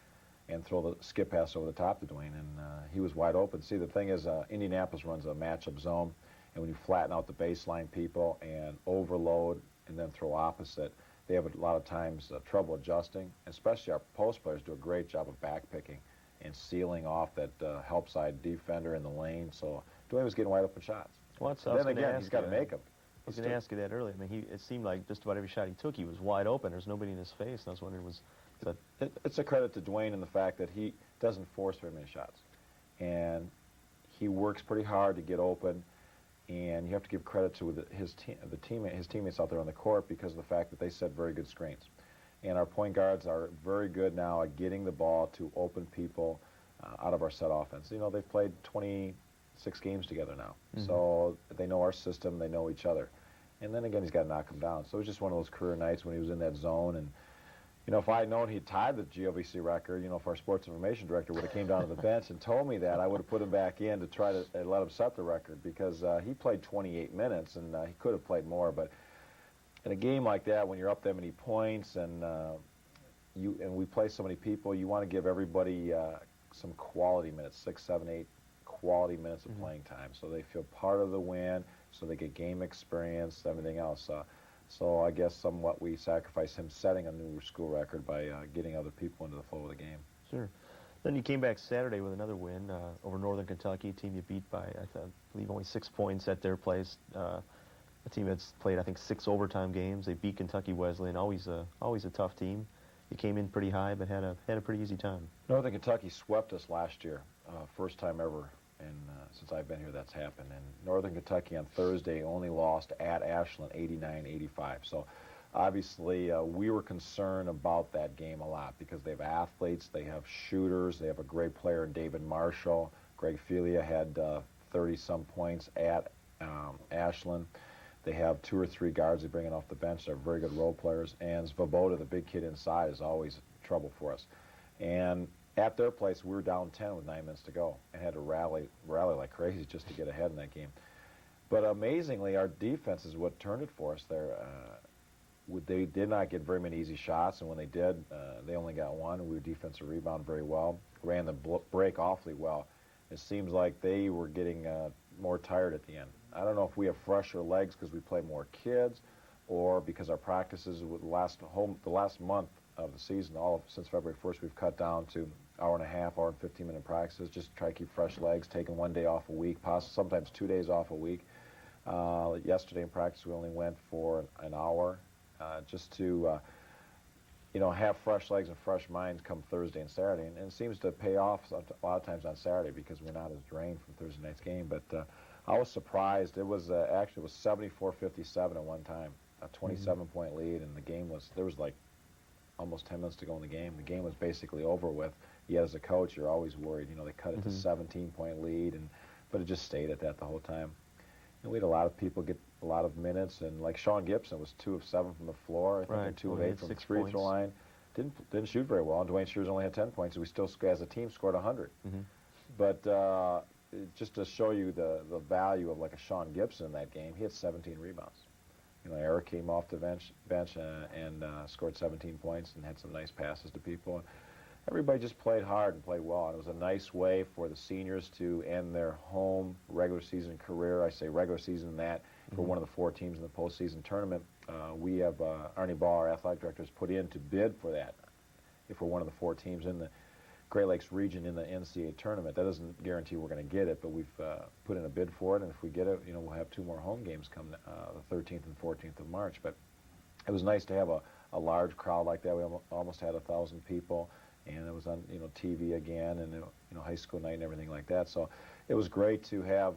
and throw the skip pass over the top to Dwayne, and he was wide open. See, the thing is, Indianapolis runs a matchup zone, and when you flatten out the baseline people and overload and then throw opposite, they have a lot of times trouble adjusting. Especially our post players do a great job of backpicking and sealing off that help side defender in the lane. So Dwayne was getting wide open shots. Well, then again, he's got to make them. I was going to ask you that earlier. I mean, it seemed like just about every shot he took, he was wide open. There's nobody in his face. And I was wondering, it's a credit to Dwayne in the fact that he doesn't force very many shots, and he works pretty hard to get open. And you have to give credit to his teammates out there on the court because of the fact that they set very good screens. And our point guards are very good now at getting the ball to open people out of our set offense. They've played 26 games together now, so they know our system, they know each other. And then again, he's got to knock them down. So it was just one of those career nights when he was in that zone. And if I had known he'd tied the GLVC record, if our sports information director would have came down to the bench and told me that, I would have put him back in to try to let him set the record because he played 28 minutes, and he could have played more. But in a game like that, when you're up that many points and we play so many people, you want to give everybody some quality minutes, 6, 7, 8 quality minutes of playing time, so they feel part of the win, so they get game experience, everything else. So I guess somewhat we sacrifice him setting a new school record by getting other people into the flow of the game. Sure. Then you came back Saturday with another win over Northern Kentucky, a team you beat by, I believe, only 6 points at their place. A team that's played, I think, 6 overtime games. They beat Kentucky Wesleyan, always a tough team. You came in pretty high, but had a pretty easy time. Northern Kentucky swept us last year, first time ever, and since I've been here, that's happened. And Northern Kentucky on Thursday only lost at Ashland 89-85. So obviously, we were concerned about that game a lot because they have athletes, they have shooters, they have a great player in David Marshall. Greg Felia had 30-some points at Ashland. They have 2 or 3 guards they bring in off the bench. They're very good role players. And Svoboda, the big kid inside, is always trouble for us. And at their place, we were down 10 with 9 minutes to go and had to rally like crazy just to get ahead in that game. But amazingly, our defense is what turned it for us there. They did not get very many easy shots, and when they did, they only got 1. We defensive rebound very well, ran the break awfully well. It seems like they were getting more tired at the end. I don't know if we have fresher legs because we play more kids, or because our practices with the last month of the season, since February 1st, we've cut down to hour and a half, hour and 15-minute practices, just to try to keep fresh legs, taking 1 day off a week, sometimes 2 days off a week. Yesterday in practice, we only went for an hour, just to have fresh legs and fresh minds come Thursday and Saturday, and it seems to pay off a lot of times on Saturday because we're not as drained from Thursday night's game. But I was surprised. It was actually 74-57 at one time, a 27-point lead, and there was like almost 10 minutes to go in the game. The game was basically over with. Yet as a coach, you're always worried. They cut it to 17-point lead, but it just stayed at that the whole time. And we had a lot of people get a lot of minutes, and like Sean Gibson was 2 of 7 from the floor, I think, and 2 of 8 from the free throw line. Didn't shoot very well. And Dwayne Shears only had 10 points, and we still, as a team, scored 100. But just to show you the value of like a Sean Gibson in that game, he had 17 rebounds. Eric came off the bench and scored 17 points and had some nice passes to people. And everybody just played hard and played well. And it was a nice way for the seniors to end their home regular season career. I say regular season in that for one of the 4 teams in the postseason tournament. We have Arnie Ball, our athletic director, has put in to bid for that if we're one of the 4 teams in the Great Lakes region in the NCAA tournament. That doesn't guarantee we're going to get it, but we've put in a bid for it, and if we get it, we'll have 2 more home games come the 13th and 14th of March. But it was nice to have a large crowd like that. We almost had 1,000 people, and it was on TV again, and high school night and everything like that. So it was great to have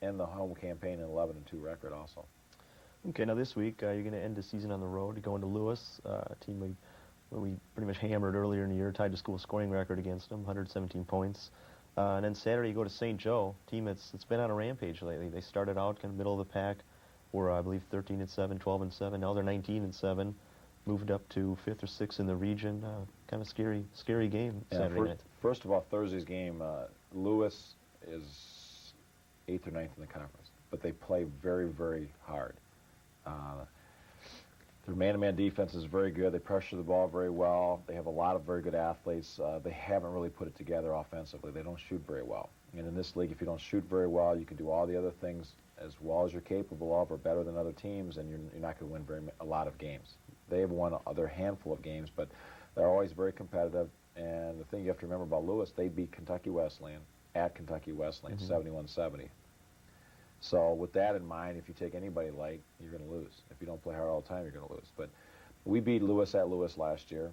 end the home campaign in 11-2 record also. Okay, now this week you're going to end the season on the road, going to Lewis, a team we pretty much hammered earlier in the year, tied the school scoring record against them, 117 points. And then Saturday you go to St. Joe, a team that's been on a rampage lately. They started out kind of middle of the pack, were I believe 13-7, 12-7. Now they're 19-7, moved up to 5th or 6th in the region. Kind of scary game Saturday night. First of all, Thursday's game, Lewis is 8th or 9th in the conference, but they play very, very hard. Their man-to-man defense is very good. They pressure the ball very well. They have a lot of very good athletes. They haven't really put it together offensively. They don't shoot very well. And in this league, if you don't shoot very well, you can do all the other things as well as you're capable of or better than other teams, and you're not going to win a lot of games. They have won their handful of games, but they're always very competitive. And the thing you have to remember about Lewis, they beat Kentucky Wesleyan at Kentucky Wesleyan, 71-70. So with that in mind, if you take anybody light, you're going to lose. If you don't play hard all the time, you're going to lose. But we beat Lewis at Lewis last year.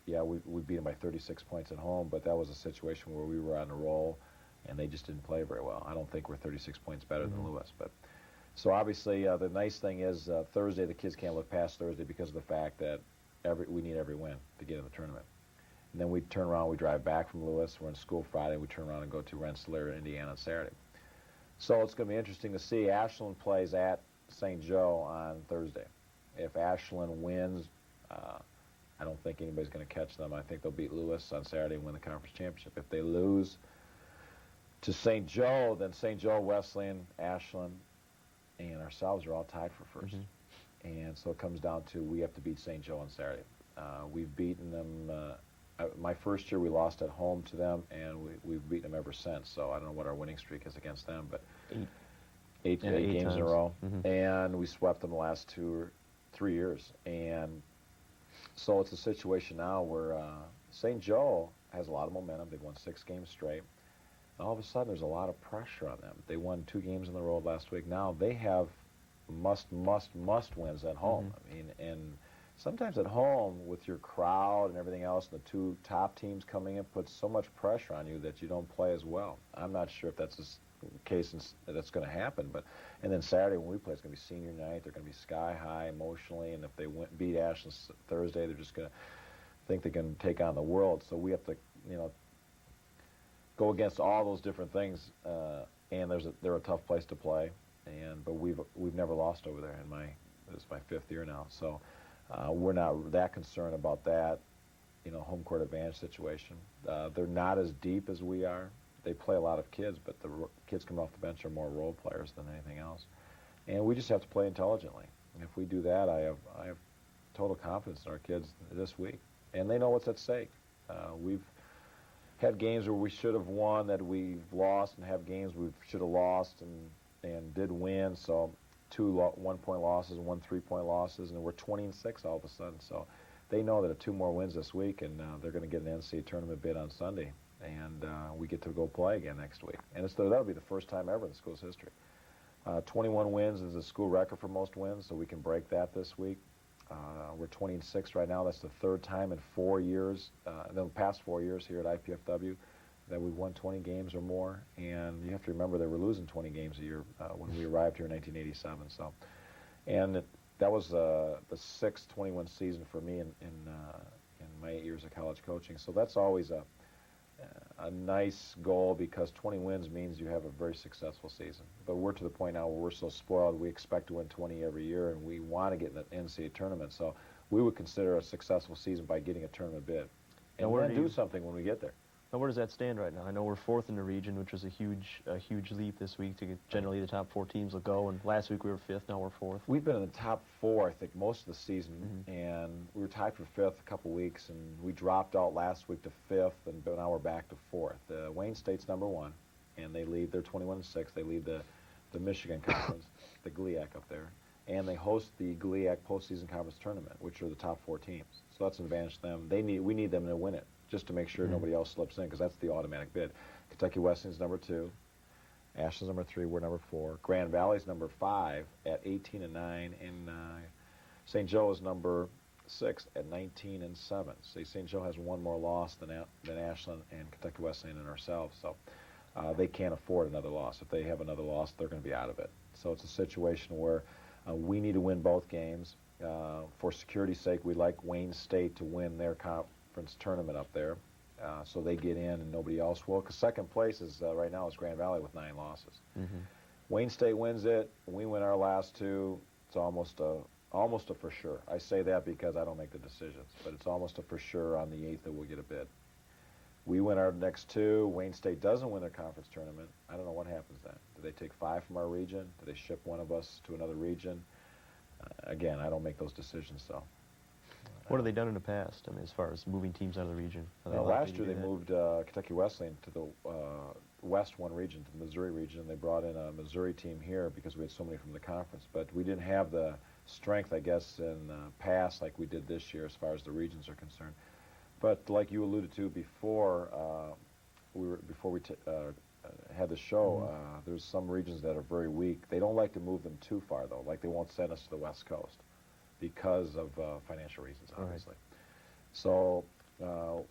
We beat them by 36 points at home, but that was a situation where we were on a roll, and they just didn't play very well. I don't think we're 36 points better than Lewis. But so obviously the nice thing is Thursday, the kids can't look past Thursday because of the fact that we need every win to get in the tournament. And then we turn around, we drive back from Lewis. We're in school Friday. We turn around and go to Rensselaer, Indiana on Saturday. So it's going to be interesting to see. Ashland plays at St. Joe on Thursday. If Ashland wins, I don't think anybody's going to catch them. I think they'll beat Lewis on Saturday and win the conference championship. If they lose to St. Joe, then St. Joe, Wesleyan, Ashland, and ourselves are all tied for first. And so it comes down to we have to beat St. Joe on Saturday. We've beaten them. My first year we lost at home to them, and we've beaten them ever since. So I don't know what our winning streak is against them, but eight games times in a row. Mm-hmm. And we swept them the last 2 or 3 years. And so it's a situation now where St. Joe has a lot of momentum. They've won 6 games straight. And all of a sudden, there's a lot of pressure on them. They won 2 games in the road last week. Now they have must wins at home. Mm-hmm. I mean, and sometimes at home with your crowd and everything else, and the 2 top teams coming in puts so much pressure on you that you don't play as well. I'm not sure if that's the case that's going to happen, but and then Saturday when we play, it's going to be senior night. They're going to be sky high emotionally, and if they beat Ashland Thursday, they're just going to think they can take on the world. So we have to, go against all those different things, and they're a tough place to play. But we've never lost over there this is my 5th year now. So we're not that concerned about that, home court advantage situation. They're not as deep as we are. They play a lot of kids, but the kids coming off the bench are more role players than anything else. And we just have to play intelligently. And if we do that, I have total confidence in our kids this week. And they know what's at stake. We've had games where we should have won that we've lost, and have games we should have lost and did win. So 2 1-point losses and 1 3-point losses, and we're 20-6 all of a sudden. So they know that 2 more wins this week, and they're going to get an NCAA tournament bid on Sunday, and we get to go play again next week. And that'll be the first time ever in the school's history. 21 wins is the school record for most wins, so we can break that this week. We're 20-6 right now. That's the 3rd time in 4 years, the past 4 years here at IPFW, that we've won 20 games or more. And you have to remember they were losing 20 games a year when we arrived here in 1987. So, and that was the 6th 21 season for me in my 8 years of college coaching. So that's always a nice goal, because 20 wins means you have a very successful season. But we're to the point now where we're so spoiled, we expect to win 20 every year, and we want to get in the NCAA tournament. So we would consider a successful season by getting a tournament bid. And we're going to do something when we get there. Now, where does that stand right now? I know we're 4th in the region, which was a huge leap this week. To get, generally, the top 4 teams will go, and last week we were 5th. Now we're 4th. We've been in the top 4, I think, most of the season, and we were tied for 5th a couple weeks, and we dropped out last week to 5th, and now we're back to 4th. Wayne State's number 1, and they're 21-6. They lead the Michigan Conference, the GLIAC up there, and they host the GLIAC postseason conference tournament, which are the top 4 teams. So that's an advantage to them. We need them to win it, just to make sure nobody else slips in, because that's the automatic bid. Kentucky Wesleyan's number 2, Ashland's number 3, we're number 4. Grand Valley's number 5 at 18-9, and St. Joe is number 6 at 19-7. See, St. Joe has 1 more loss than Ashland and Kentucky Wesleyan and ourselves, so they can't afford another loss. If they have another loss, they're going to be out of it. So it's a situation where we need to win both games. For security's sake, we'd like Wayne State to win their conference tournament up there, so they get in and nobody else will. Because second place is right now is Grand Valley with 9 losses. Wayne State wins it. We win our last 2. It's almost a for sure. I say that because I don't make the decisions, but it's almost a for sure on the 8th that we'll get a bid. We win our next 2. Wayne State doesn't win their conference tournament. I don't know what happens then. Do they take 5 from our region? Do they ship one of us to another region? Again, I don't make those decisions, so. What have they done in the past? I mean, as far as moving teams out of the region? Last year they moved Kentucky Wesleyan to the West 1 region, to the Missouri region. They brought in a Missouri team here because we had so many from the conference. But we didn't have the strength, I guess, in the past like we did this year as far as the regions are concerned. But like you alluded to before, we had the show, there's some regions that are very weak. They don't like to move them too far, though. Like they won't send us to the West Coast because of financial reasons, obviously. So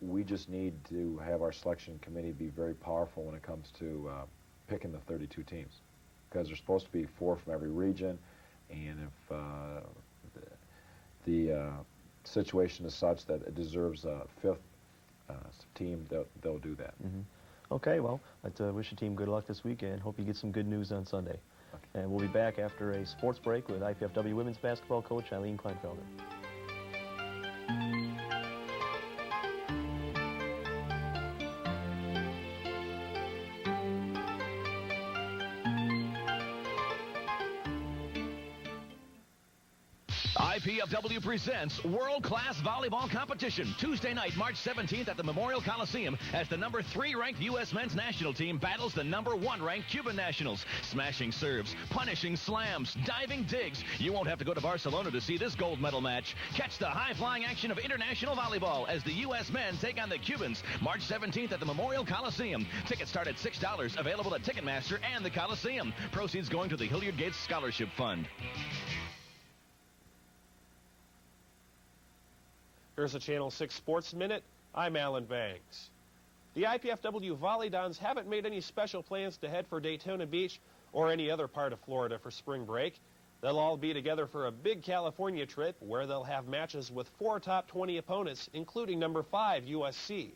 we just need to have our selection committee be very powerful when it comes to picking the 32 teams, because there's supposed to be 4 from every region, and if the situation is such that it deserves a 5th team, they'll do that. Okay, well, I wish the team good luck this weekend. Hope you get some good news on Sunday. Okay. And we'll be back after a sports break with IPFW women's basketball coach Eileen Kleinfelder. IPFW presents world-class volleyball competition Tuesday night, March 17th at the Memorial Coliseum as the number 3 ranked U.S. men's national team battles the number 1 ranked Cuban nationals. Smashing serves, punishing slams, diving digs. You won't have to go to Barcelona to see this gold medal match. Catch the high-flying action of international volleyball as the U.S. men take on the Cubans March 17th at the Memorial Coliseum. Tickets start at $6, available at Ticketmaster and the Coliseum. Proceeds going to the Hilliard Gates Scholarship Fund. Here's a Channel 6 Sports Minute. I'm Alan Banks. The IPFW Volleydons haven't made any special plans to head for Daytona Beach or any other part of Florida for spring break. They'll all be together for a big California trip where they'll have matches with 4 top 20 opponents, including number 5 USC.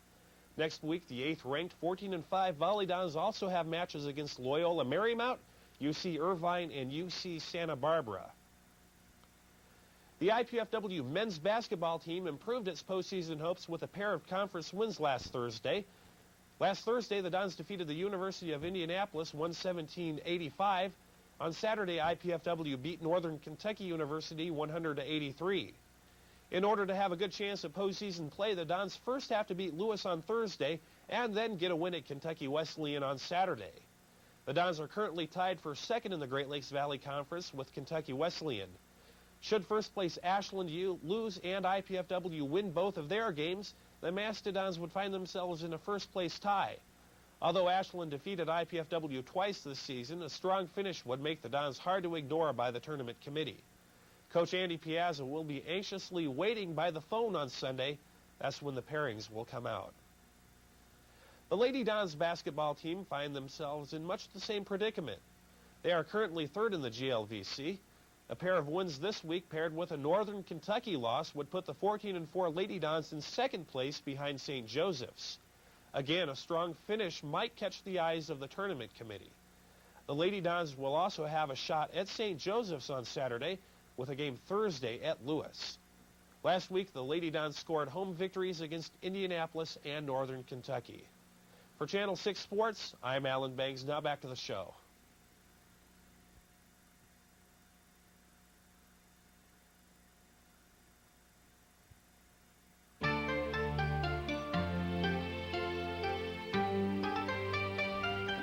Next week, the 8th-ranked 14-5 Volleydons also have matches against Loyola Marymount, UC Irvine, and UC Santa Barbara. The IPFW men's basketball team improved its postseason hopes with a pair of conference wins last Thursday. Last Thursday, the Dons defeated the University of Indianapolis 117-85. On Saturday, IPFW beat Northern Kentucky University 100-83. In order to have a good chance at postseason play, the Dons first have to beat Lewis on Thursday and then get a win at Kentucky Wesleyan on Saturday. The Dons are currently tied for second in the Great Lakes Valley Conference with Kentucky Wesleyan. Should first-place Ashland U lose and IPFW win both of their games, the Mastodons would find themselves in a first-place tie. Although Ashland defeated IPFW twice this season, a strong finish would make the Dons hard to ignore by the tournament committee. Coach Andy Piazza will be anxiously waiting by the phone on Sunday. That's when the pairings will come out. The Lady Dons basketball team find themselves in much the same predicament. They are currently 3rd in the GLVC. A pair of wins this week paired with a Northern Kentucky loss would put the 14-4 Lady Dons in 2nd place behind St. Joseph's. Again, a strong finish might catch the eyes of the tournament committee. The Lady Dons will also have a shot at St. Joseph's on Saturday with a game Thursday at Lewis. Last week, the Lady Dons scored home victories against Indianapolis and Northern Kentucky. For Channel 6 Sports, I'm Alan Banks. Now back to the show.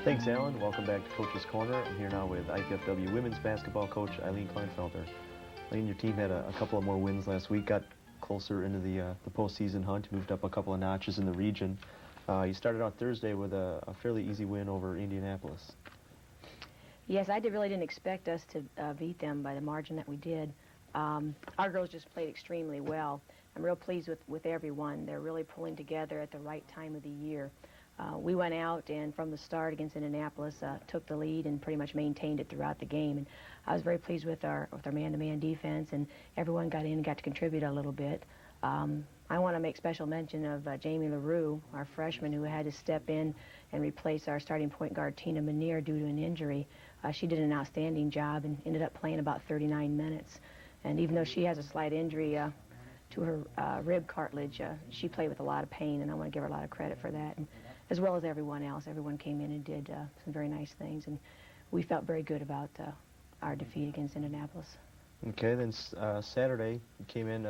Thanks, Alan. Welcome back to Coach's Corner. I'm here now with IPFW women's basketball coach Eileen Kleinfelter. Eileen, your team had a couple of more wins last week, got closer into the postseason hunt, moved up a couple of notches in the region. You started out Thursday with a fairly easy win over Indianapolis. Yes, I really didn't expect us to beat them by the margin that we did. Our girls just played extremely well. I'm real pleased with everyone. They're really pulling together at the right time of the year. We went out and from the start against Indianapolis took the lead and pretty much maintained it throughout the game. And I was very pleased with our man-to-man defense, and everyone got in and got to contribute a little bit. I want to make special mention of Jamie LaRue, our freshman, who had to step in and replace our starting point guard Tina Manier due to an injury. She did an outstanding job and ended up playing about 39 minutes. And even though she has a slight injury to her rib cartilage, she played with a lot of pain, and I want to give her a lot of credit for that. And as well as everyone else. Everyone came in and did some very nice things, and we felt very good about our defeat against Indianapolis. Okay, then Saturday, you came in,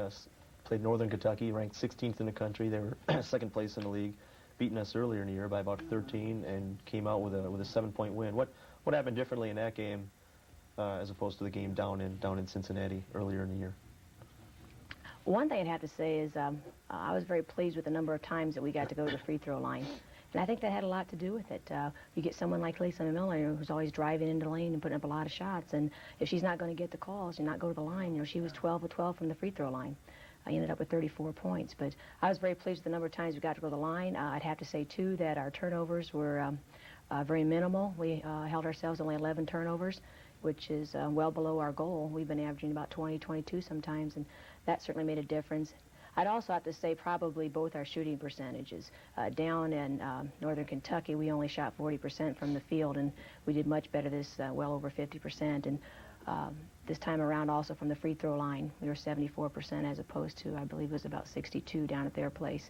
played Northern Kentucky, ranked 16th in the country. They were 2nd place in the league, beating us earlier in the year by about 13, and came out with a 7-point win. What happened differently in that game as opposed to the game down in Cincinnati earlier in the year? One thing I'd have to say is I was very pleased with the number of times that we got to go to the free throw line. And I think that had a lot to do with it. You get someone like Lisa Miller who's always driving into the lane and putting up a lot of shots. And if she's not going to get the calls and not go to the line, you know, she was 12 of 12 from the free throw line. I ended up with 34 points. But I was very pleased with the number of times we got to go to the line. I'd have to say, too, that our turnovers were very minimal. We held ourselves only 11 turnovers, which is well below our goal. We've been averaging about 20, 22 sometimes, and that certainly made a difference. I'd also have to say probably both our shooting percentages. Down in Northern Kentucky, we only shot 40% from the field, and we did much better this, well over 50%. And this time around also from the free throw line. We were 74% as opposed to, I believe it was about 62 down at their place.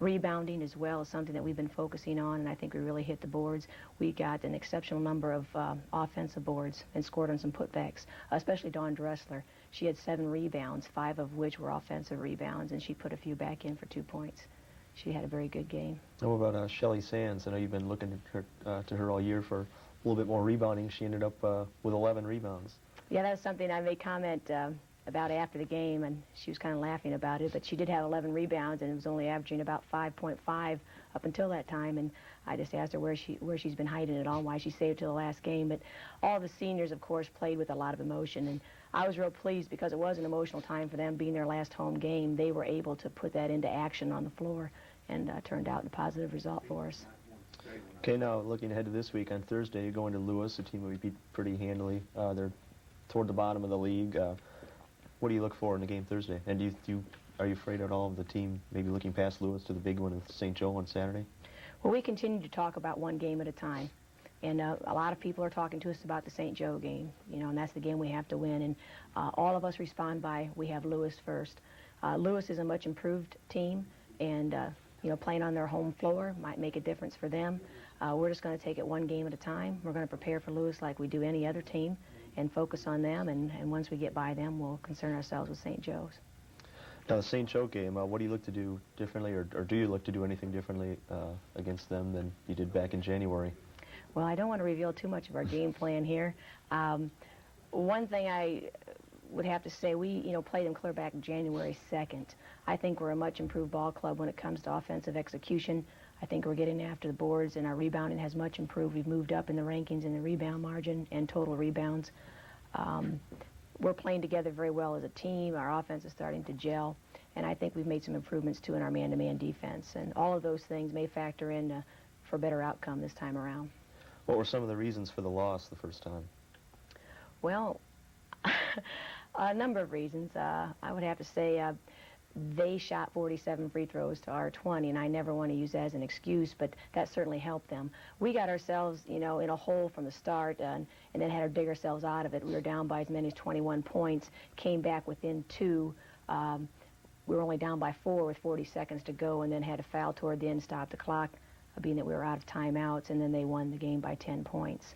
Rebounding as well is something that we've been focusing on, and I think we really hit the boards. We got an exceptional number of offensive boards and scored on some putbacks, especially Dawn Dressler. She had 7 rebounds, 5 of which were offensive rebounds, and she put a few back in for 2 points. She had a very good game. What about Shelly Sands? I know you've been looking to her all year for a little bit more rebounding. She ended up with 11 rebounds. Yeah, that's something I made comment about after the game, and she was kind of laughing about it, but she did have 11 rebounds, and it was only averaging about 5.5 up until that time, and I just asked her where she's been hiding it all, why she saved it till the last game. But all the seniors, of course, played with a lot of emotion, and I was real pleased because it was an emotional time for them being their last home game. They were able to put that into action on the floor, and turned out a positive result for us. Okay, now looking ahead to this week, on Thursday, you're going to Lewis, a team that we beat pretty handily. They're toward the bottom of the league. What do you look for in the game Thursday? And are you afraid at all of the team maybe looking past Lewis to the big one with St. Joe on Saturday? Well, we continue to talk about one game at a time. And a lot of people are talking to us about the St. Joe game, and that's the game we have to win. And all of us respond by, we have Lewis first. Lewis is a much improved team, and playing on their home floor might make a difference for them. We're just going to take it one game at a time. We're going to prepare for Lewis like we do any other team and focus on them, and once we get by them, we'll concern ourselves with St. Joe's. Now, the St. Joe game, what do you look to do differently, or do you look to do anything differently against them than you did back in January? Well, I don't want to reveal too much of our game plan here. One thing I would have to say, we played them clear back January 2nd. I think we're a much improved ball club when it comes to offensive execution. I think we're getting after the boards, and our rebounding has much improved. We've moved up in the rankings in the rebound margin and total rebounds. We're playing together very well as a team. Our offense is starting to gel, and I think we've made some improvements, too, in our man-to-man defense. And all of those things may factor in for a better outcome this time around. What were some of the reasons for the loss the first time? Well, a number of reasons. I would have to say they shot 47 free throws to our 20, and I never want to use that as an excuse, but that certainly helped them. We got ourselves, in a hole from the start, and then had to dig ourselves out of it. We were down by as many as 21 points, came back within 2. We were only down by 4 with 40 seconds to go, and then had a foul toward the end, stop the clock, being that we were out of timeouts, and then they won the game by 10 points.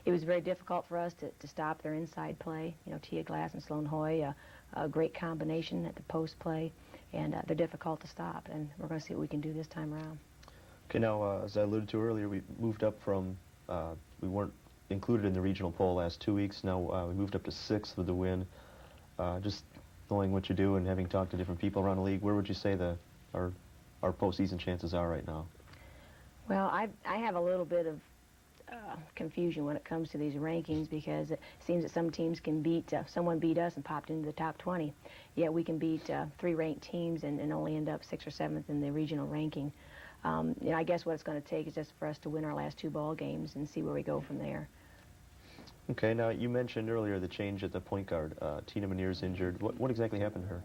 It was very difficult for us to stop their inside play. Tia Glass and Sloan Hoy, a great combination at the post play, and they're difficult to stop, and we're going to see what we can do this time around. Okay, now, as I alluded to earlier, we moved up from, we weren't included in the regional poll last 2 weeks. Now we moved up to 6th with the win. Just knowing what you do and having talked to different people around the league, where would you say our postseason chances are right now? Well, I have a little bit of confusion when it comes to these rankings, because it seems that some teams can beat, someone beat us and popped into the top 20, yet we can beat 3 ranked teams and only end up 6th or 7th in the regional ranking. I guess what it's going to take is just for us to win our last 2 ball games and see where we go from there. Okay, now you mentioned earlier the change at the point guard. Tina Manier's injured. What exactly happened to her?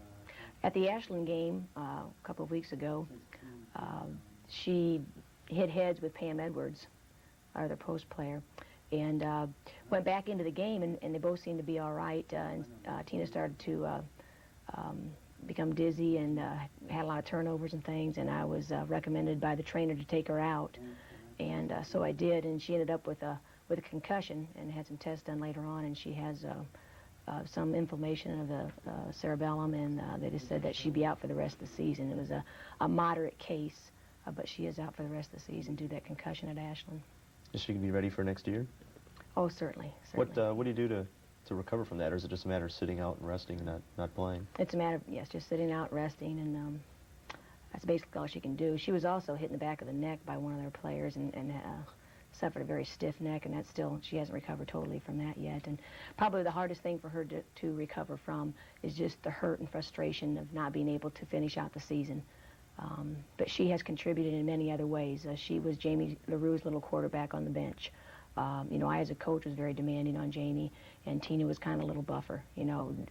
At the Ashland game a couple of weeks ago, she hit heads with Pam Edwards, our other post player, and went back into the game, and they both seemed to be all right. And Tina started to become dizzy and had a lot of turnovers and things, and I was recommended by the trainer to take her out, and so I did, and she ended up with a concussion and had some tests done later on, and she has some inflammation of the cerebellum, and they just said that she'd be out for the rest of the season. It was a moderate case, but she is out for the rest of the season due to that concussion at Ashland. Is she going to be ready for next year? Oh, certainly. What do you do to recover from that, or is it just a matter of sitting out and resting and not playing? It's a matter of, yes, just sitting out, resting, and that's basically all she can do. She was also hit in the back of the neck by one of their players and suffered a very stiff neck, and that's still, she hasn't recovered totally from that yet. And probably the hardest thing for her to recover from is just the hurt and frustration of not being able to finish out the season. But she has contributed in many other ways. She was Jamie LaRue's little quarterback on the bench. I, as a coach, was very demanding on Jamie, and Tina was kind of a little buffer.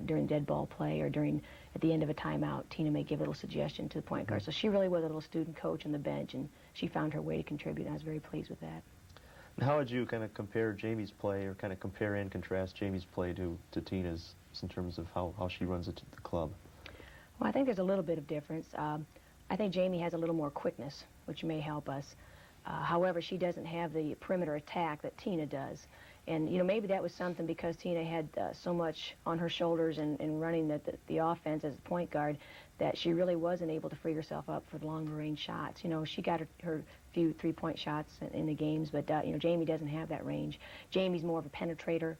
During dead ball play or at the end of a timeout, Tina may give a little suggestion to the point guard. So she really was a little student coach on the bench, and she found her way to contribute, and I was very pleased with that. How would you kind of compare Jamie's play, or kind of compare and contrast Jamie's play to Tina's, in terms of how she runs the club? Well, I think there's a little bit of difference. I think Jamie has a little more quickness, which may help us. However, she doesn't have the perimeter attack that Tina does. And, maybe that was something because Tina had so much on her shoulders and running the offense as a point guard that she really wasn't able to free herself up for the longer range shots. She got her few three-point shots in the games, but, Jamie doesn't have that range. Jamie's more of a penetrator.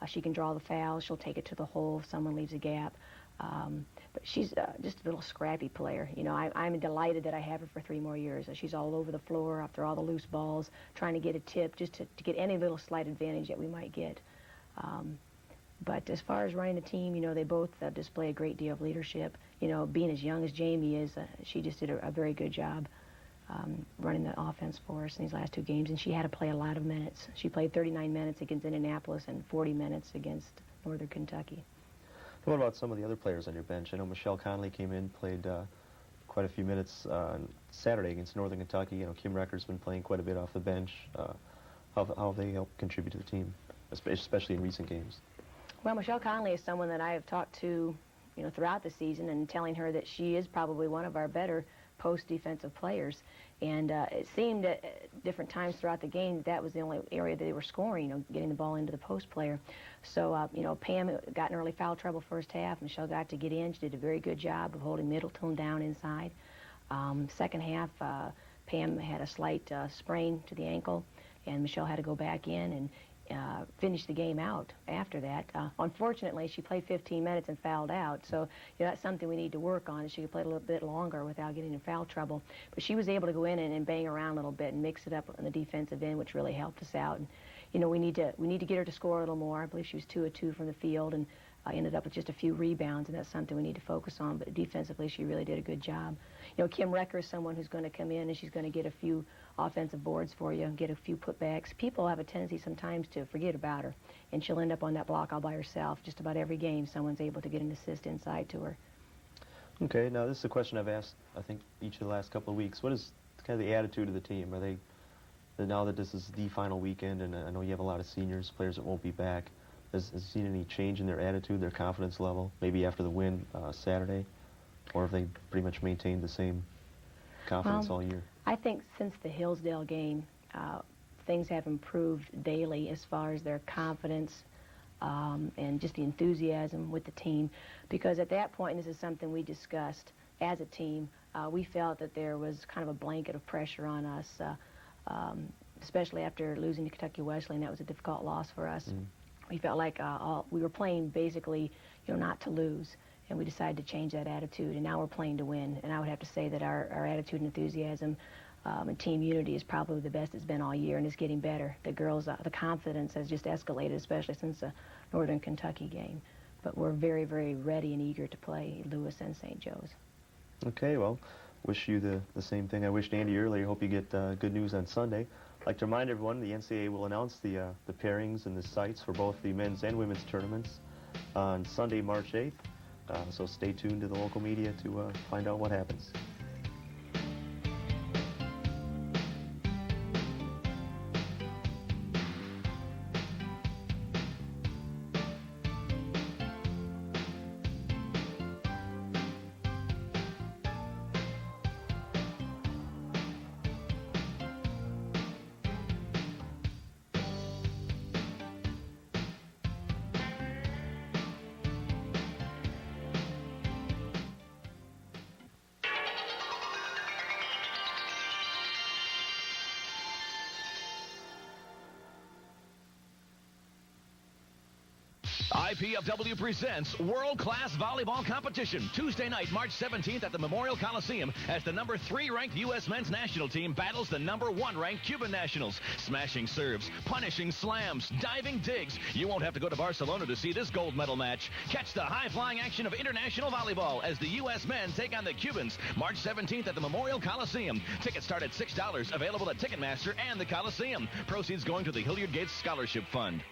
She can draw the foul. She'll take it to the hole if someone leaves a gap. But she's just a little scrappy player. I'm delighted that I have her for 3 more years. She's all over the floor after all the loose balls, trying to get a tip, just to get any little slight advantage that we might get. But as far as running the team, they both display a great deal of leadership. Being as young as Jamie is, she just did a very good job running the offense for us in these last 2 games, and she had to play a lot of minutes. She played 39 minutes against Indianapolis and 40 minutes against Northern Kentucky. What about some of the other players on your bench? I know Michelle Conley came in, played quite a few minutes on Saturday against Northern Kentucky. Kim Recker's been playing quite a bit off the bench. How have they helped contribute to the team, especially in recent games? Well, Michelle Conley is someone that I have talked to, throughout the season, and telling her that she is probably one of our better post-defensive players. And it seemed at different times throughout the game that was the only area that they were scoring, getting the ball into the post player. So, Pam got in early foul trouble first half. Michelle got to get in. She did a very good job of holding Middleton down inside. Second half, Pam had a slight sprain to the ankle, and Michelle had to go back in and finish the game out after that. Unfortunately, she played 15 minutes and fouled out, so that's something we need to work on. She could play a little bit longer without getting in foul trouble. But she was able to go in and bang around a little bit and mix it up on the defensive end, which really helped us out. And we need to get her to score a little more. I believe she was 2 of 2 from the field, and ended up with just a few rebounds, and that's something we need to focus on. But defensively, she really did a good job. Kim Recker is someone who's going to come in, and she's going to get a few offensive boards for you and get a few putbacks. People have a tendency sometimes to forget about her, and she'll end up on that block all by herself. Just about every game, someone's able to get an assist inside to her. Okay, now this is a question I've asked, I think, each of the last couple of weeks. What is kind of the attitude of the team? Are they, now that this is the final weekend, and I know you have a lot of seniors, players that won't be back, has seen any change in their attitude, their confidence level, maybe after the win Saturday? Or have they pretty much maintained the same confidence all year? I think since the Hillsdale game, things have improved daily as far as their confidence and just the enthusiasm with the team. Because at that point, and this is something we discussed as a team, we felt that there was kind of a blanket of pressure on us, especially after losing to Kentucky Wesleyan. That was a difficult loss for us. We felt like we were playing basically, not to lose. And we decided to change that attitude, and now we're playing to win. And I would have to say that our attitude and enthusiasm and team unity is probably the best it's been all year, and it's getting better. The girls, the confidence has just escalated, especially since the Northern Kentucky game. But we're very, very ready and eager to play Lewis and St. Joe's. Okay, well, wish you the same thing I wished Andy earlier. Hope you get good news on Sunday. I'd like to remind everyone the NCAA will announce the pairings and the sites for both the men's and women's tournaments on Sunday, March 8th. So stay tuned to the local media to find out what happens. IPFW presents World-Class Volleyball Competition Tuesday night, March 17th at the Memorial Coliseum as the number 3 ranked U.S. men's national team battles the number 1 ranked Cuban nationals. Smashing serves, punishing slams, diving digs. You won't have to go to Barcelona to see this gold medal match. Catch the high-flying action of international volleyball as the U.S. men take on the Cubans March 17th at the Memorial Coliseum. Tickets start at $6, available at Ticketmaster and the Coliseum. Proceeds going to the Hilliard Gates Scholarship Fund.